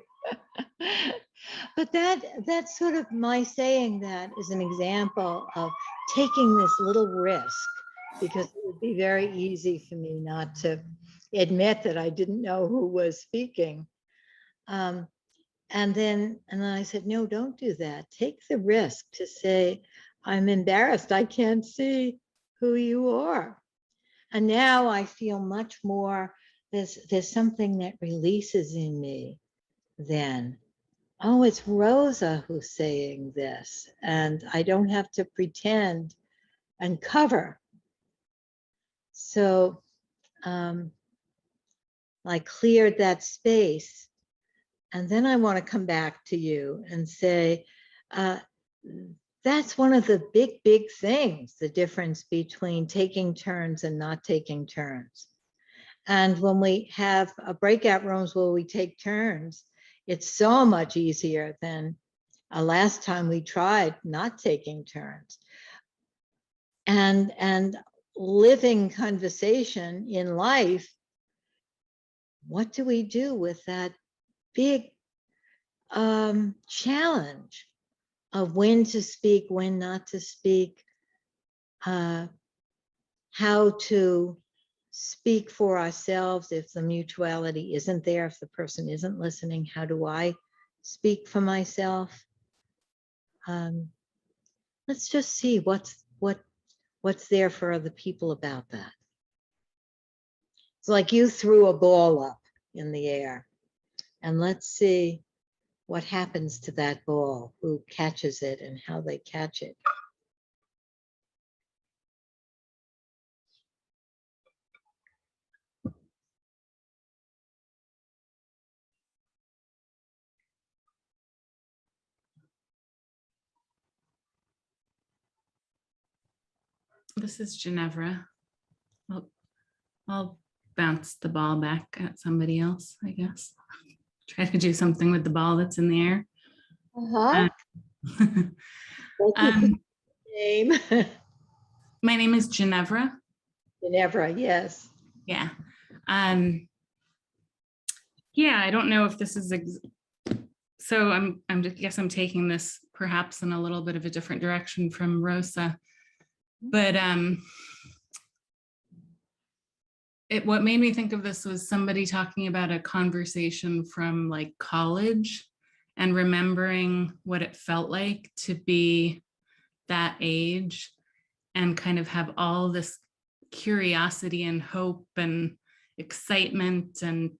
But that's sort of my saying that is an example of taking this little risk, because it would be very easy for me not to admit that I didn't know who was speaking. And then I said, no, don't do that. Take the risk to say, I'm embarrassed. I can't see who you are. And now I feel much more, there's something that releases in me then. Oh, it's Rosa who's saying this. And I don't have to pretend and cover. So I cleared that space. And then I want to come back to you and say, that's one of the big things, the difference between taking turns and not taking turns. And when we have breakout rooms where we take turns, it's so much easier than last time we tried not taking turns. And living conversation in life, what do we do with that big challenge of when to speak, when not to speak, how to speak for ourselves if the mutuality isn't there, if the person isn't listening, how do I speak for myself? Let's just see what's there for other people about that. It's like you threw a ball up in the air, and let's see what happens to that ball, who catches it and how they catch it. This is Ginevra. I'll bounce the ball back at somebody else, I guess. Try to do something with the ball that's in the air. Name. My name is Ginevra. Ginevra, yes. Yeah. Yeah, I don't know if this is so I guess I'm taking this perhaps in a little bit of a different direction from Rosa. But what made me think of this was somebody talking about a conversation from like college and remembering what it felt like to be that age and kind of have all this curiosity and hope and excitement and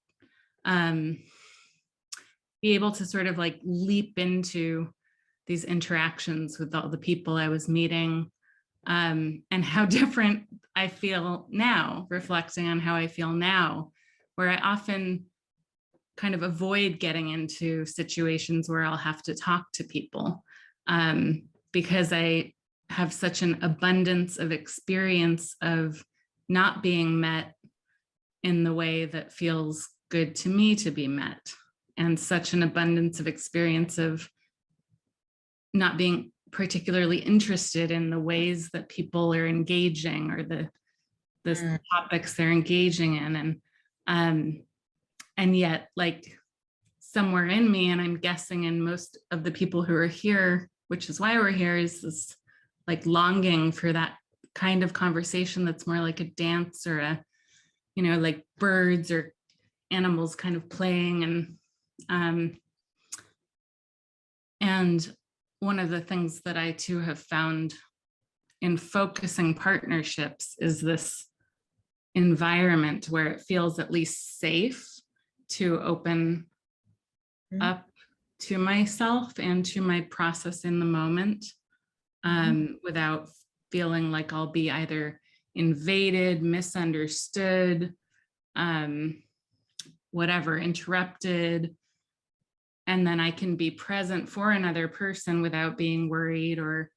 be able to sort of like leap into these interactions with all the people I was meeting. And how different I feel now, reflecting on how I feel now, where I often kind of avoid getting into situations where I'll have to talk to people because I have such an abundance of experience of not being met in the way that feels good to me to be met, and such an abundance of experience of not being particularly interested in the ways that people are engaging or the topics they're engaging in. And yet, like somewhere in me, and I'm guessing in most of the people who are here, which is why we're here, is this like longing for that kind of conversation that's more like a dance or a, you know, like birds or animals kind of playing. And one of the things that I too have found in focusing partnerships is this environment where it feels at least safe to open up to myself and to my process in the moment without feeling like I'll be either invaded, misunderstood, whatever, interrupted. And then I can be present for another person without being worried or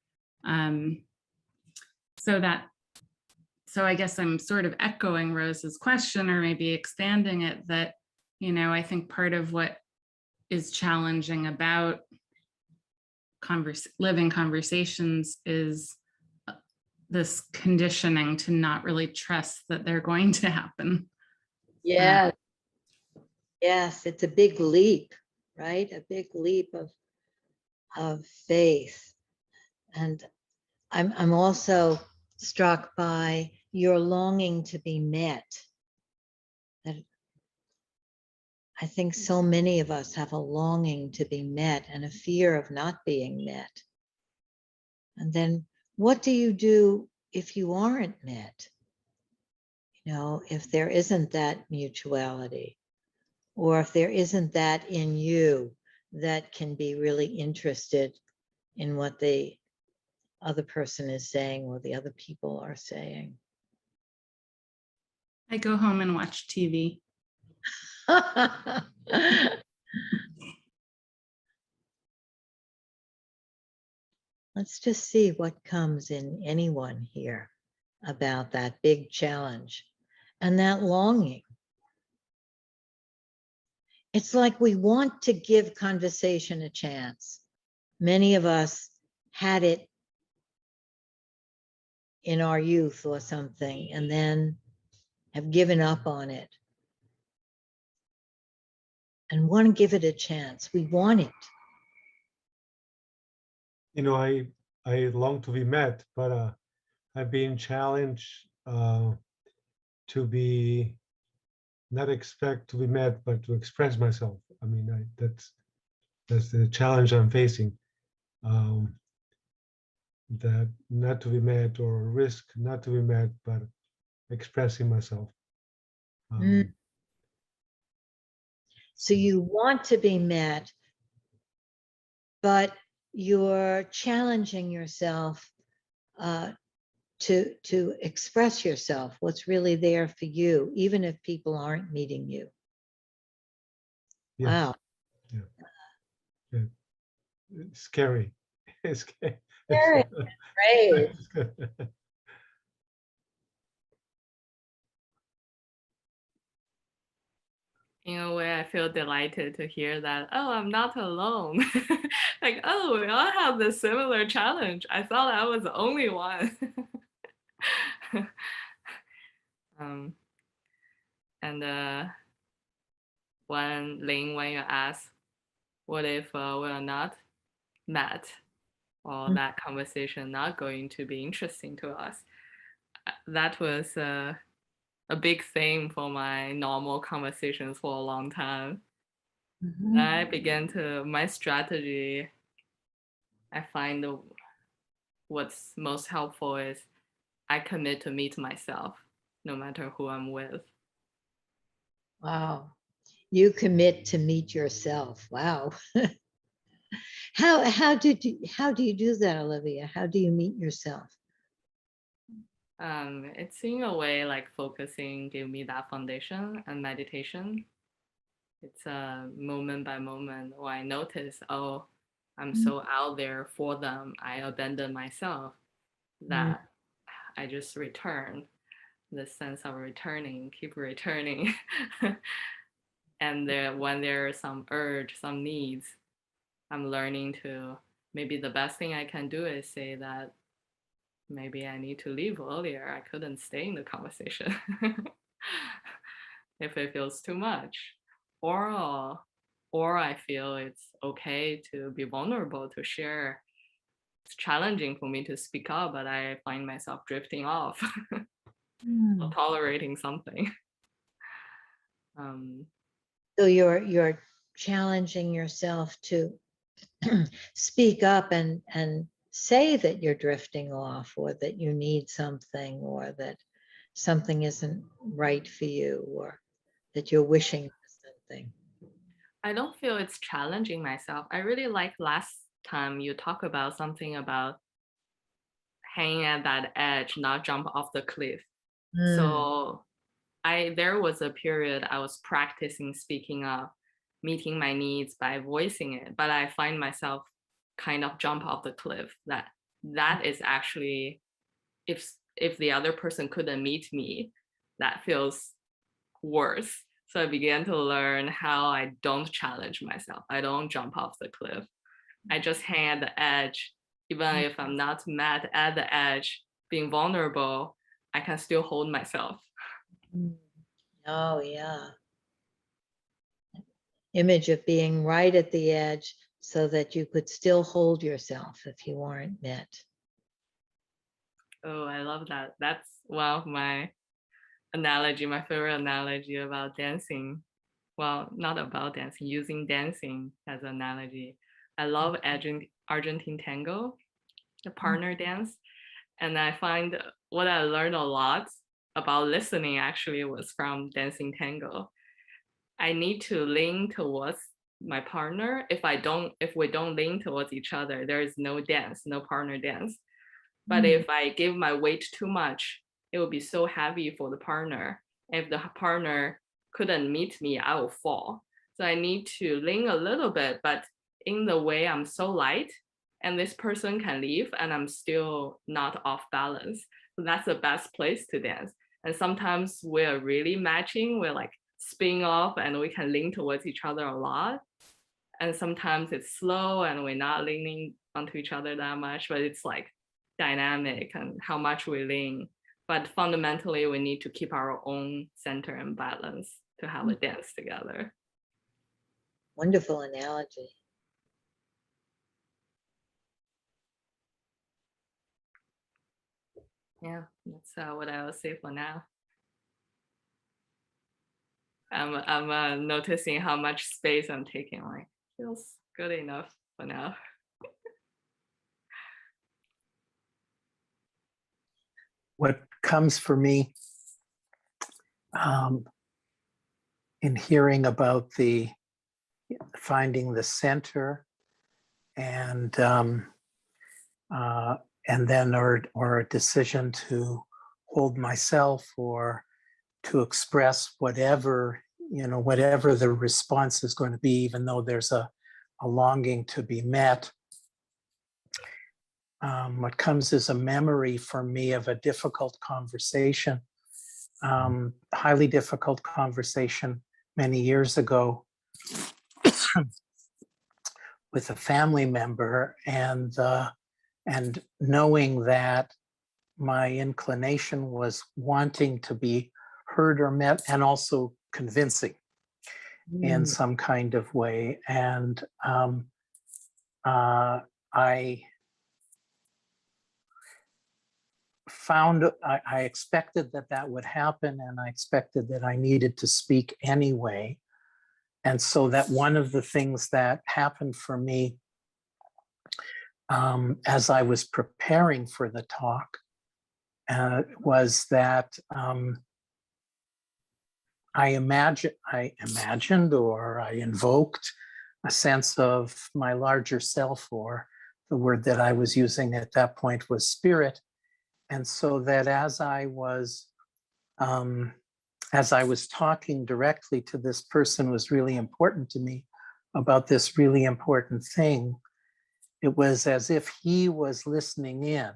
so I guess I'm sort of echoing Rose's question, or maybe expanding it, that, you know, I think part of what is challenging about living conversations is this conditioning to not really trust that they're going to happen. Yeah. Yes, it's a big leap, right? A big leap of faith. And I'm also struck by your longing to be met. That I think so many of us have a longing to be met and a fear of not being met. And then what do you do if you aren't met? You know, if there isn't that mutuality, or if there isn't that in you that can be really interested in what the other person is saying or the other people are saying. I go home and watch TV. Let's just see what comes in anyone here about that big challenge and that longing. It's like we want to give conversation a chance. Many of us had it in our youth or something and then have given up on it and want to give it a chance. We want it. You know, I long to be met, but I've been challenged to be not expect to be met, but to express myself. I mean, that's the challenge I'm facing. That not to be met or risk not to be met, but expressing myself. So you want to be met, but you're challenging yourself to express yourself, what's really there for you, even if people aren't meeting you. Yes. Wow. Yeah. Yeah. It's scary. It's scary. Scary. Great. In a way, I feel delighted to hear that, oh, I'm not alone. Like, oh, we all have this similar challenge. I thought I was the only one. And when you ask, what if we're not met, or that conversation not going to be interesting to us, that was a big theme for my normal conversations for a long time. I began to, my strategy, I find what's most helpful is I commit to meet myself, no matter who I'm with. Wow. You commit to meet yourself. Wow. How do you do that, Olivia? How do you meet yourself? It's in a way like focusing give me that foundation, and meditation. It's a moment by moment where I notice, oh, I'm so out there for them. I abandon myself, that I just return, the sense of returning, keep returning. And when there are some urge, some needs, I'm learning to, maybe the best thing I can do is say that maybe I need to leave earlier. I couldn't stay in the conversation if it feels too much. Or I feel it's okay to be vulnerable, to share. It's challenging for me to speak up, but I find myself drifting off, or tolerating something. So you're challenging yourself to speak up and say that you're drifting off, or that you need something, or that something isn't right for you, or that you're wishing for something. I don't feel it's challenging myself. I really like last time you talk about something about hanging at that edge, not jump off the cliff. So there was a period I was practicing speaking up, meeting my needs by voicing it, but I find myself kind of jump off the cliff. That is actually, if the other person couldn't meet me, that feels worse. So I began to learn how I don't challenge myself. I don't jump off the cliff. I just hang at the edge. Even if I'm not met at the edge, being vulnerable, I can still hold myself. Oh, yeah. Image of being right at the edge so that you could still hold yourself if you weren't met. Oh, I love that. That's one of my analogy, my favorite analogy about dancing. Well, not about dancing, using dancing as an analogy. I love Argentine tango, the partner dance. And I find what I learned a lot about listening actually was from dancing tango. I need to lean towards my partner. If we don't lean towards each other, there is no dance, no partner dance. But if I give my weight too much, it will be so heavy for the partner. If the partner couldn't meet me, I will fall. So I need to lean a little bit, but in the way I'm so light, and this person can leave and I'm still not off balance. So that's the best place to dance. And sometimes we're really matching, we're like spin off and we can lean towards each other a lot. And sometimes it's slow and we're not leaning onto each other that much, but it's like dynamic and how much we lean. But fundamentally, we need to keep our own center and balance to have a dance together. Wonderful analogy. Yeah, that's what I will say for now. I'm noticing how much space I'm taking. Like, feels good enough for now. What comes for me in hearing about the finding the center and then or a decision to hold myself or to express whatever, whatever the response is going to be, even though there's a longing to be met. What comes is a memory for me of a difficult conversation, highly difficult conversation many years ago with a family member, and knowing that my inclination was wanting to be heard or met, and also convincing in some kind of way. And I found, I expected that would happen, and I expected that I needed to speak anyway. And so that one of the things that happened for me as I was preparing for the talk was that I imagined or I invoked a sense of my larger self, or the word that I was using at that point was spirit. And so that as I was talking directly to this person was really important to me about this really important thing, it was as if he was listening in.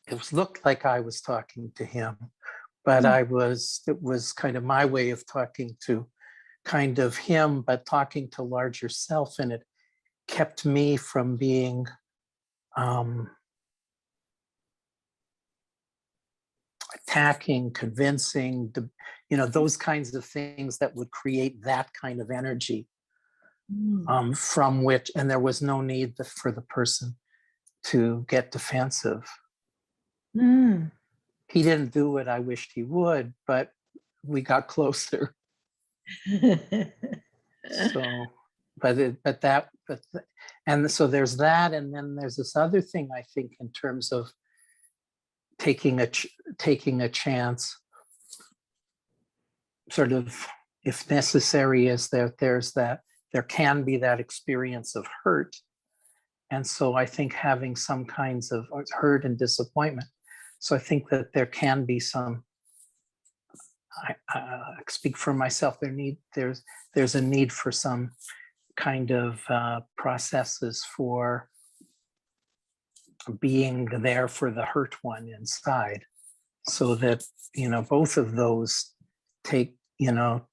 It looked like I was talking to him, but it was kind of my way of talking to kind of him, but talking to larger self. And it kept me from being attacking, convincing, those kinds of things that would create that kind of energy from which, and there was no need for the person to get defensive. He didn't do what I wished he would, but we got closer. So, and so there's that, and then there's this other thing, I think, in terms of taking a chance, sort of, if necessary, is that there can be that experience of hurt. And so I think having some kinds of hurt and disappointment. So I think that there can be some, I speak for myself, there's a need for some kind of processes for being there for the hurt one inside, so that both of those take the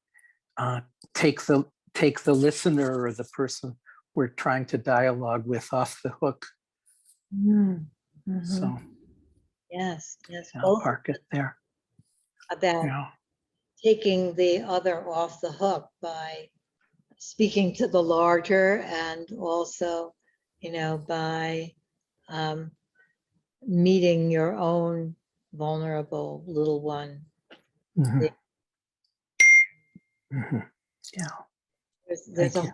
listener or the person we're trying to dialogue with off the hook. So Yes, yes, I'll both park it there. about Yeah. taking the other off the hook by speaking to the larger and also, by meeting your own vulnerable little one. Mhm. Mhm. Yeah. There's Thank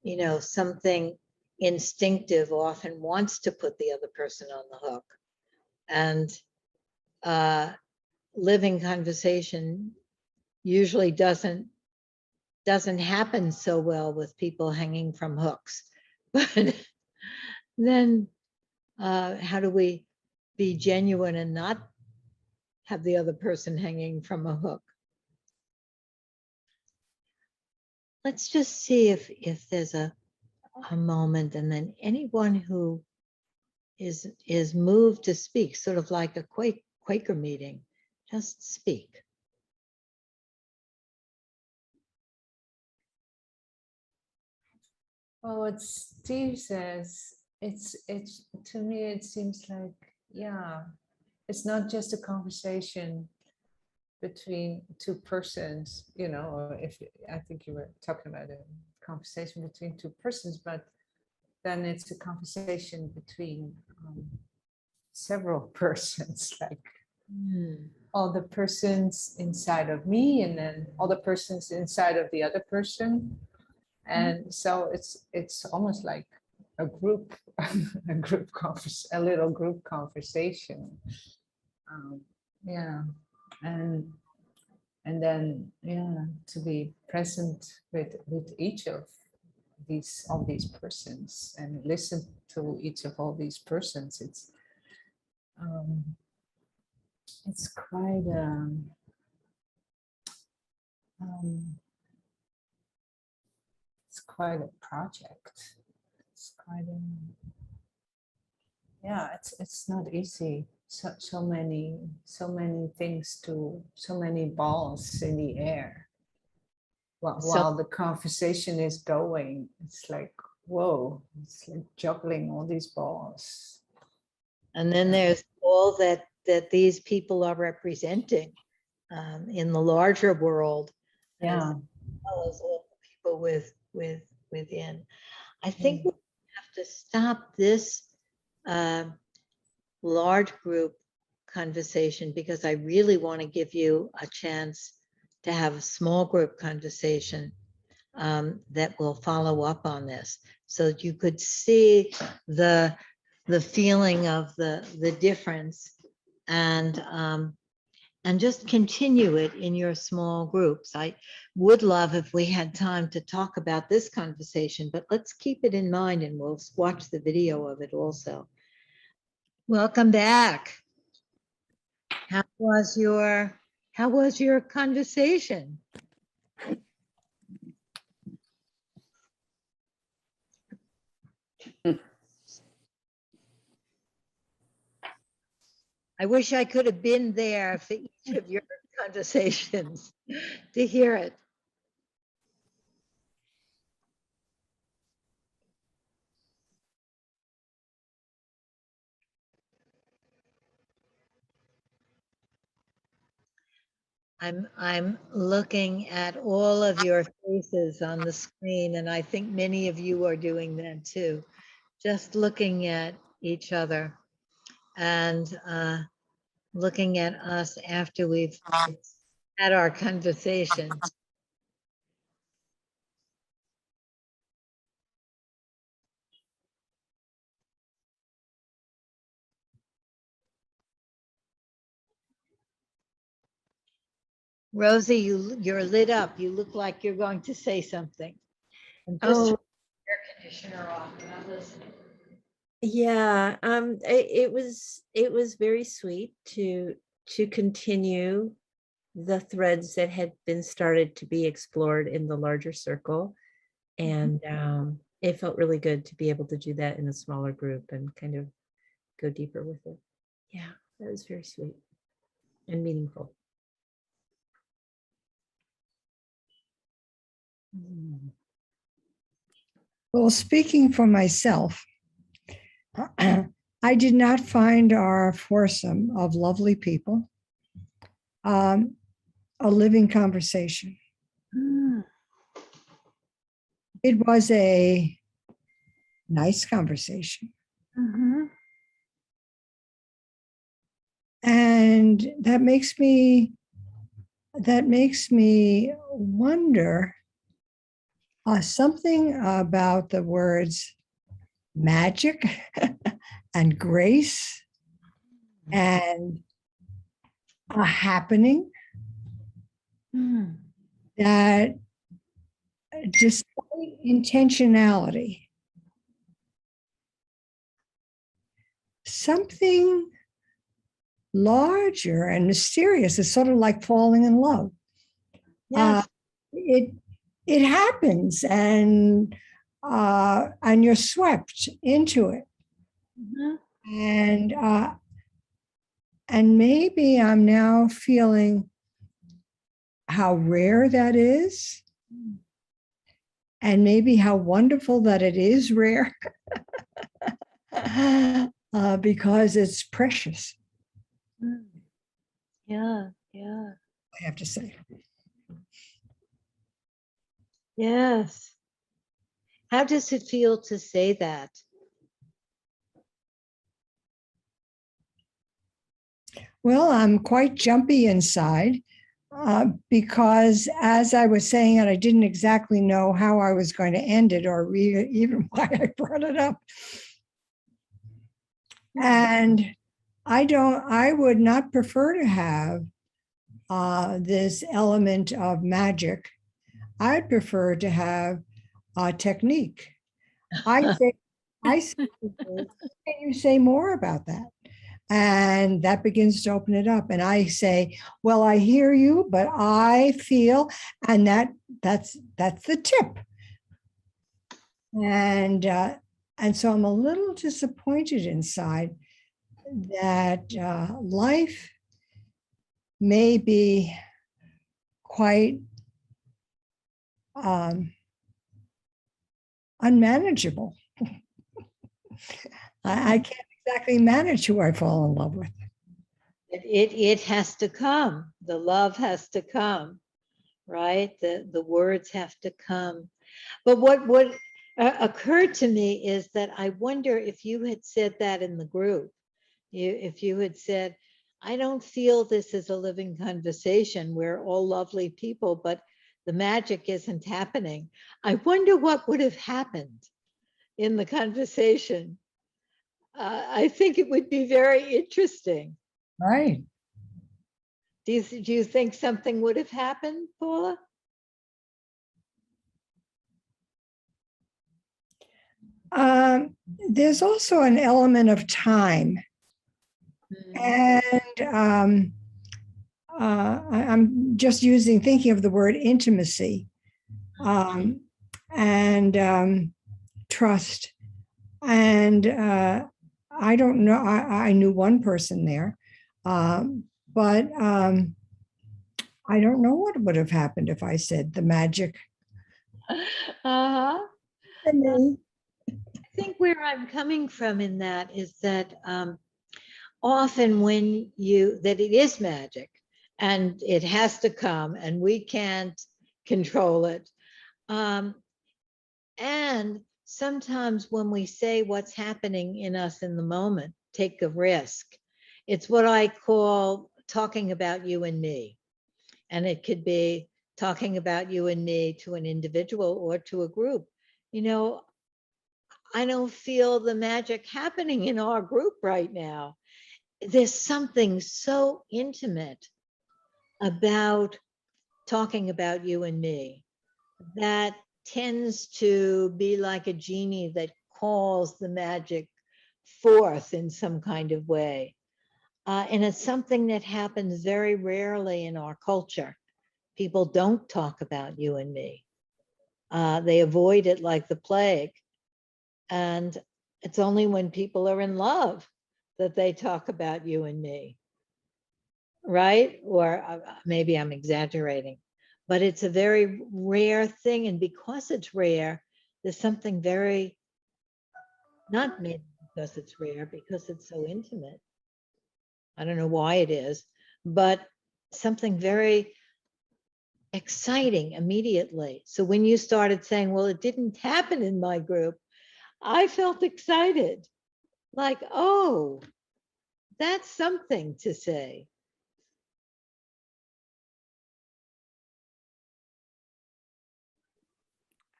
you. something instinctive often wants to put the other person on the hook. And living conversation usually doesn't happen so well with people hanging from hooks. But then how do we be genuine and not have the other person hanging from a hook? Let's just see if there's a moment, and then anyone who is moved to speak, sort of like a Quaker meeting, just speak. Well, what Steve says, it's to me, it seems like, yeah, it's not just a conversation between two persons, or if I think you were talking about a conversation between two persons, but then it's a conversation between several persons, like all the persons inside of me, and then all the persons inside of the other person. And so it's almost like a group, a little group conversation. Yeah, and then to be present with each of all these persons and listen to each of all these persons. It's quite it's quite a project. It's quite a, it's not easy. So many things so many balls in the air. While the conversation is going, it's like, whoa, it's like juggling all these balls. And then there's all that these people are representing in the larger world, as well as all the people within. I think we have to stop this large group conversation, because I really want to give you a chance to have a small group conversation that will follow up on this, so that you could see the feeling of the difference, and just continue it in your small groups. I would love if we had time to talk about this conversation, but let's keep it in mind, and we'll watch the video of it also. Welcome back. How was your conversation? I wish I could have been there for each of your conversations to hear it. I'm looking at all of your faces on the screen, and I think many of you are doing that too. Just looking at each other and looking at us after we've had our conversation. Rosie, you're lit up. You look like you're going to say something. And just turn the air conditioner off. I'm not listening. Yeah, it was very sweet to continue the threads that had been started to be explored in the larger circle. And it felt really good to be able to do that in a smaller group and kind of go deeper with it. Yeah, that was very sweet and meaningful. Well, speaking for myself, I did not find our foursome of lovely people a living conversation. It was a nice conversation. And that makes me wonder something about the words magic and grace and a happening that despite intentionality, something larger and mysterious is sort of like falling in love. Yes. It happens, and you're swept into it. And maybe I'm now feeling how rare that is, and maybe how wonderful that it is rare, because it's precious. Yeah, yeah. I have to say. Yes. How does it feel to say that? Well, I'm quite jumpy inside because as I was saying it, I didn't exactly know how I was going to end it or even why I brought it up. And I would not prefer to have this element of magic. I'd prefer to have a technique. I say, can you say more about that? And that begins to open it up. And I say, well, I hear you, but I feel, and that's the tip. And so I'm a little disappointed inside that life may be quite unmanageable. I can't exactly manage who I fall in love with. It has to come. The love has to come, right? The words have to come. But what occurred to me is that I wonder if you had said that in the group, if you had said, I don't feel this is a living conversation. We're all lovely people, but the magic isn't happening. I wonder what would have happened in the conversation. I think it would be very interesting. Right. Do you think something would have happened, Paula? There's also an element of time. And I'm just thinking of the word intimacy and trust. And I don't know, I knew one person there, but I don't know what would have happened if I said the magic. I think where I'm coming from in that is that often when that it is magic and it has to come and we can't control it. And sometimes when we say what's happening in us in the moment, take a risk. It's what I call talking about you and me. And it could be talking about you and me to an individual or to a group. You know, I don't feel the magic happening in our group right now. There's something so intimate about talking about you and me that tends to be like a genie that calls the magic forth in some kind of way. And it's something that happens very rarely in our culture. People don't talk about you and me. They avoid it like the plague. And it's only when people are in love that they talk about you and me, right? Or maybe I'm exaggerating, but it's a very rare thing. And because it's rare, there's something very, not maybe because it's rare, because it's so intimate. I don't know why it is, but something very exciting immediately. So when you started saying, well, it didn't happen in my group, I felt excited. Like, oh, that's something to say.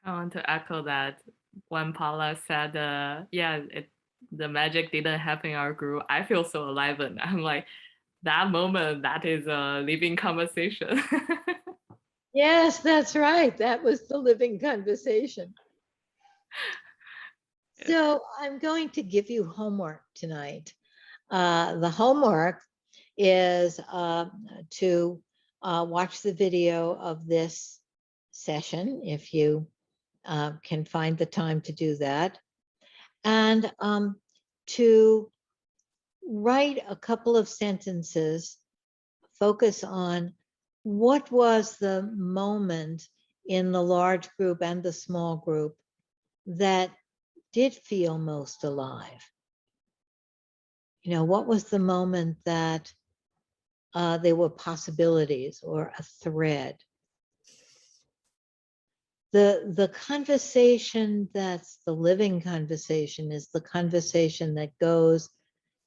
I want to echo that when Paula said, yeah, the magic didn't happen in our group. I feel so alive, and I'm like, that moment, that is a living conversation. Yes, that's right. That was the living conversation. So I'm going to give you homework tonight. The homework is to watch the video of this session, if you can find the time to do that, and to write a couple of sentences, focus on what was the moment in the large group and the small group that did feel most alive. You know, what was the moment that there were possibilities or a thread? The conversation that's the living conversation is the conversation that goes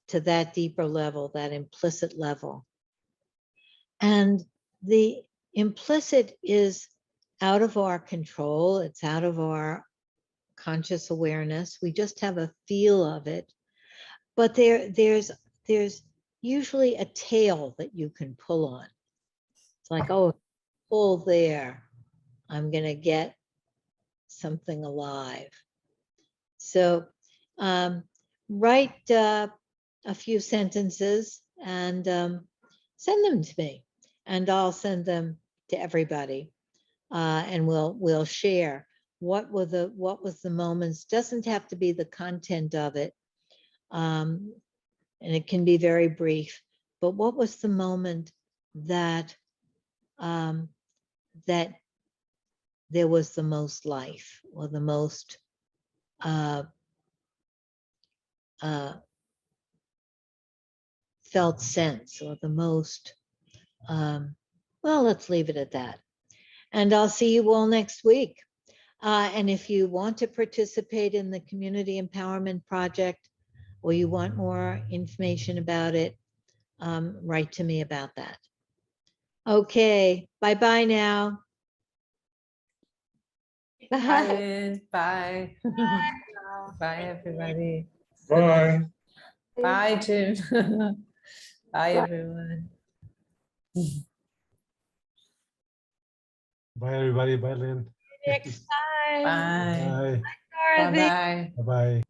to that deeper level, that implicit level. And the implicit is out of our control. It's out of our conscious awareness. We just have a feel of it. But there's usually a tail that you can pull on. It's like, oh, pull there. I'm going to get something alive. So write a few sentences and send them to me, and I'll send them to everybody, and we'll share what was the moments. Doesn't have to be the content of it, and it can be very brief. But what was the moment that that there was the most life, or the most felt sense, or the most, well, let's leave it at that. And I'll see you all next week. And if you want to participate in the Community Empowerment Project, or you want more information about it, write to me about that. Okay, bye-bye now. Bye, Bye. Lynn. Bye. Bye, everybody. Bye. Bye, Jim. Bye, everyone. Bye, everybody. Bye, Lynn. Next time. Bye. Bye. Dorothy. Bye-bye. Bye-bye.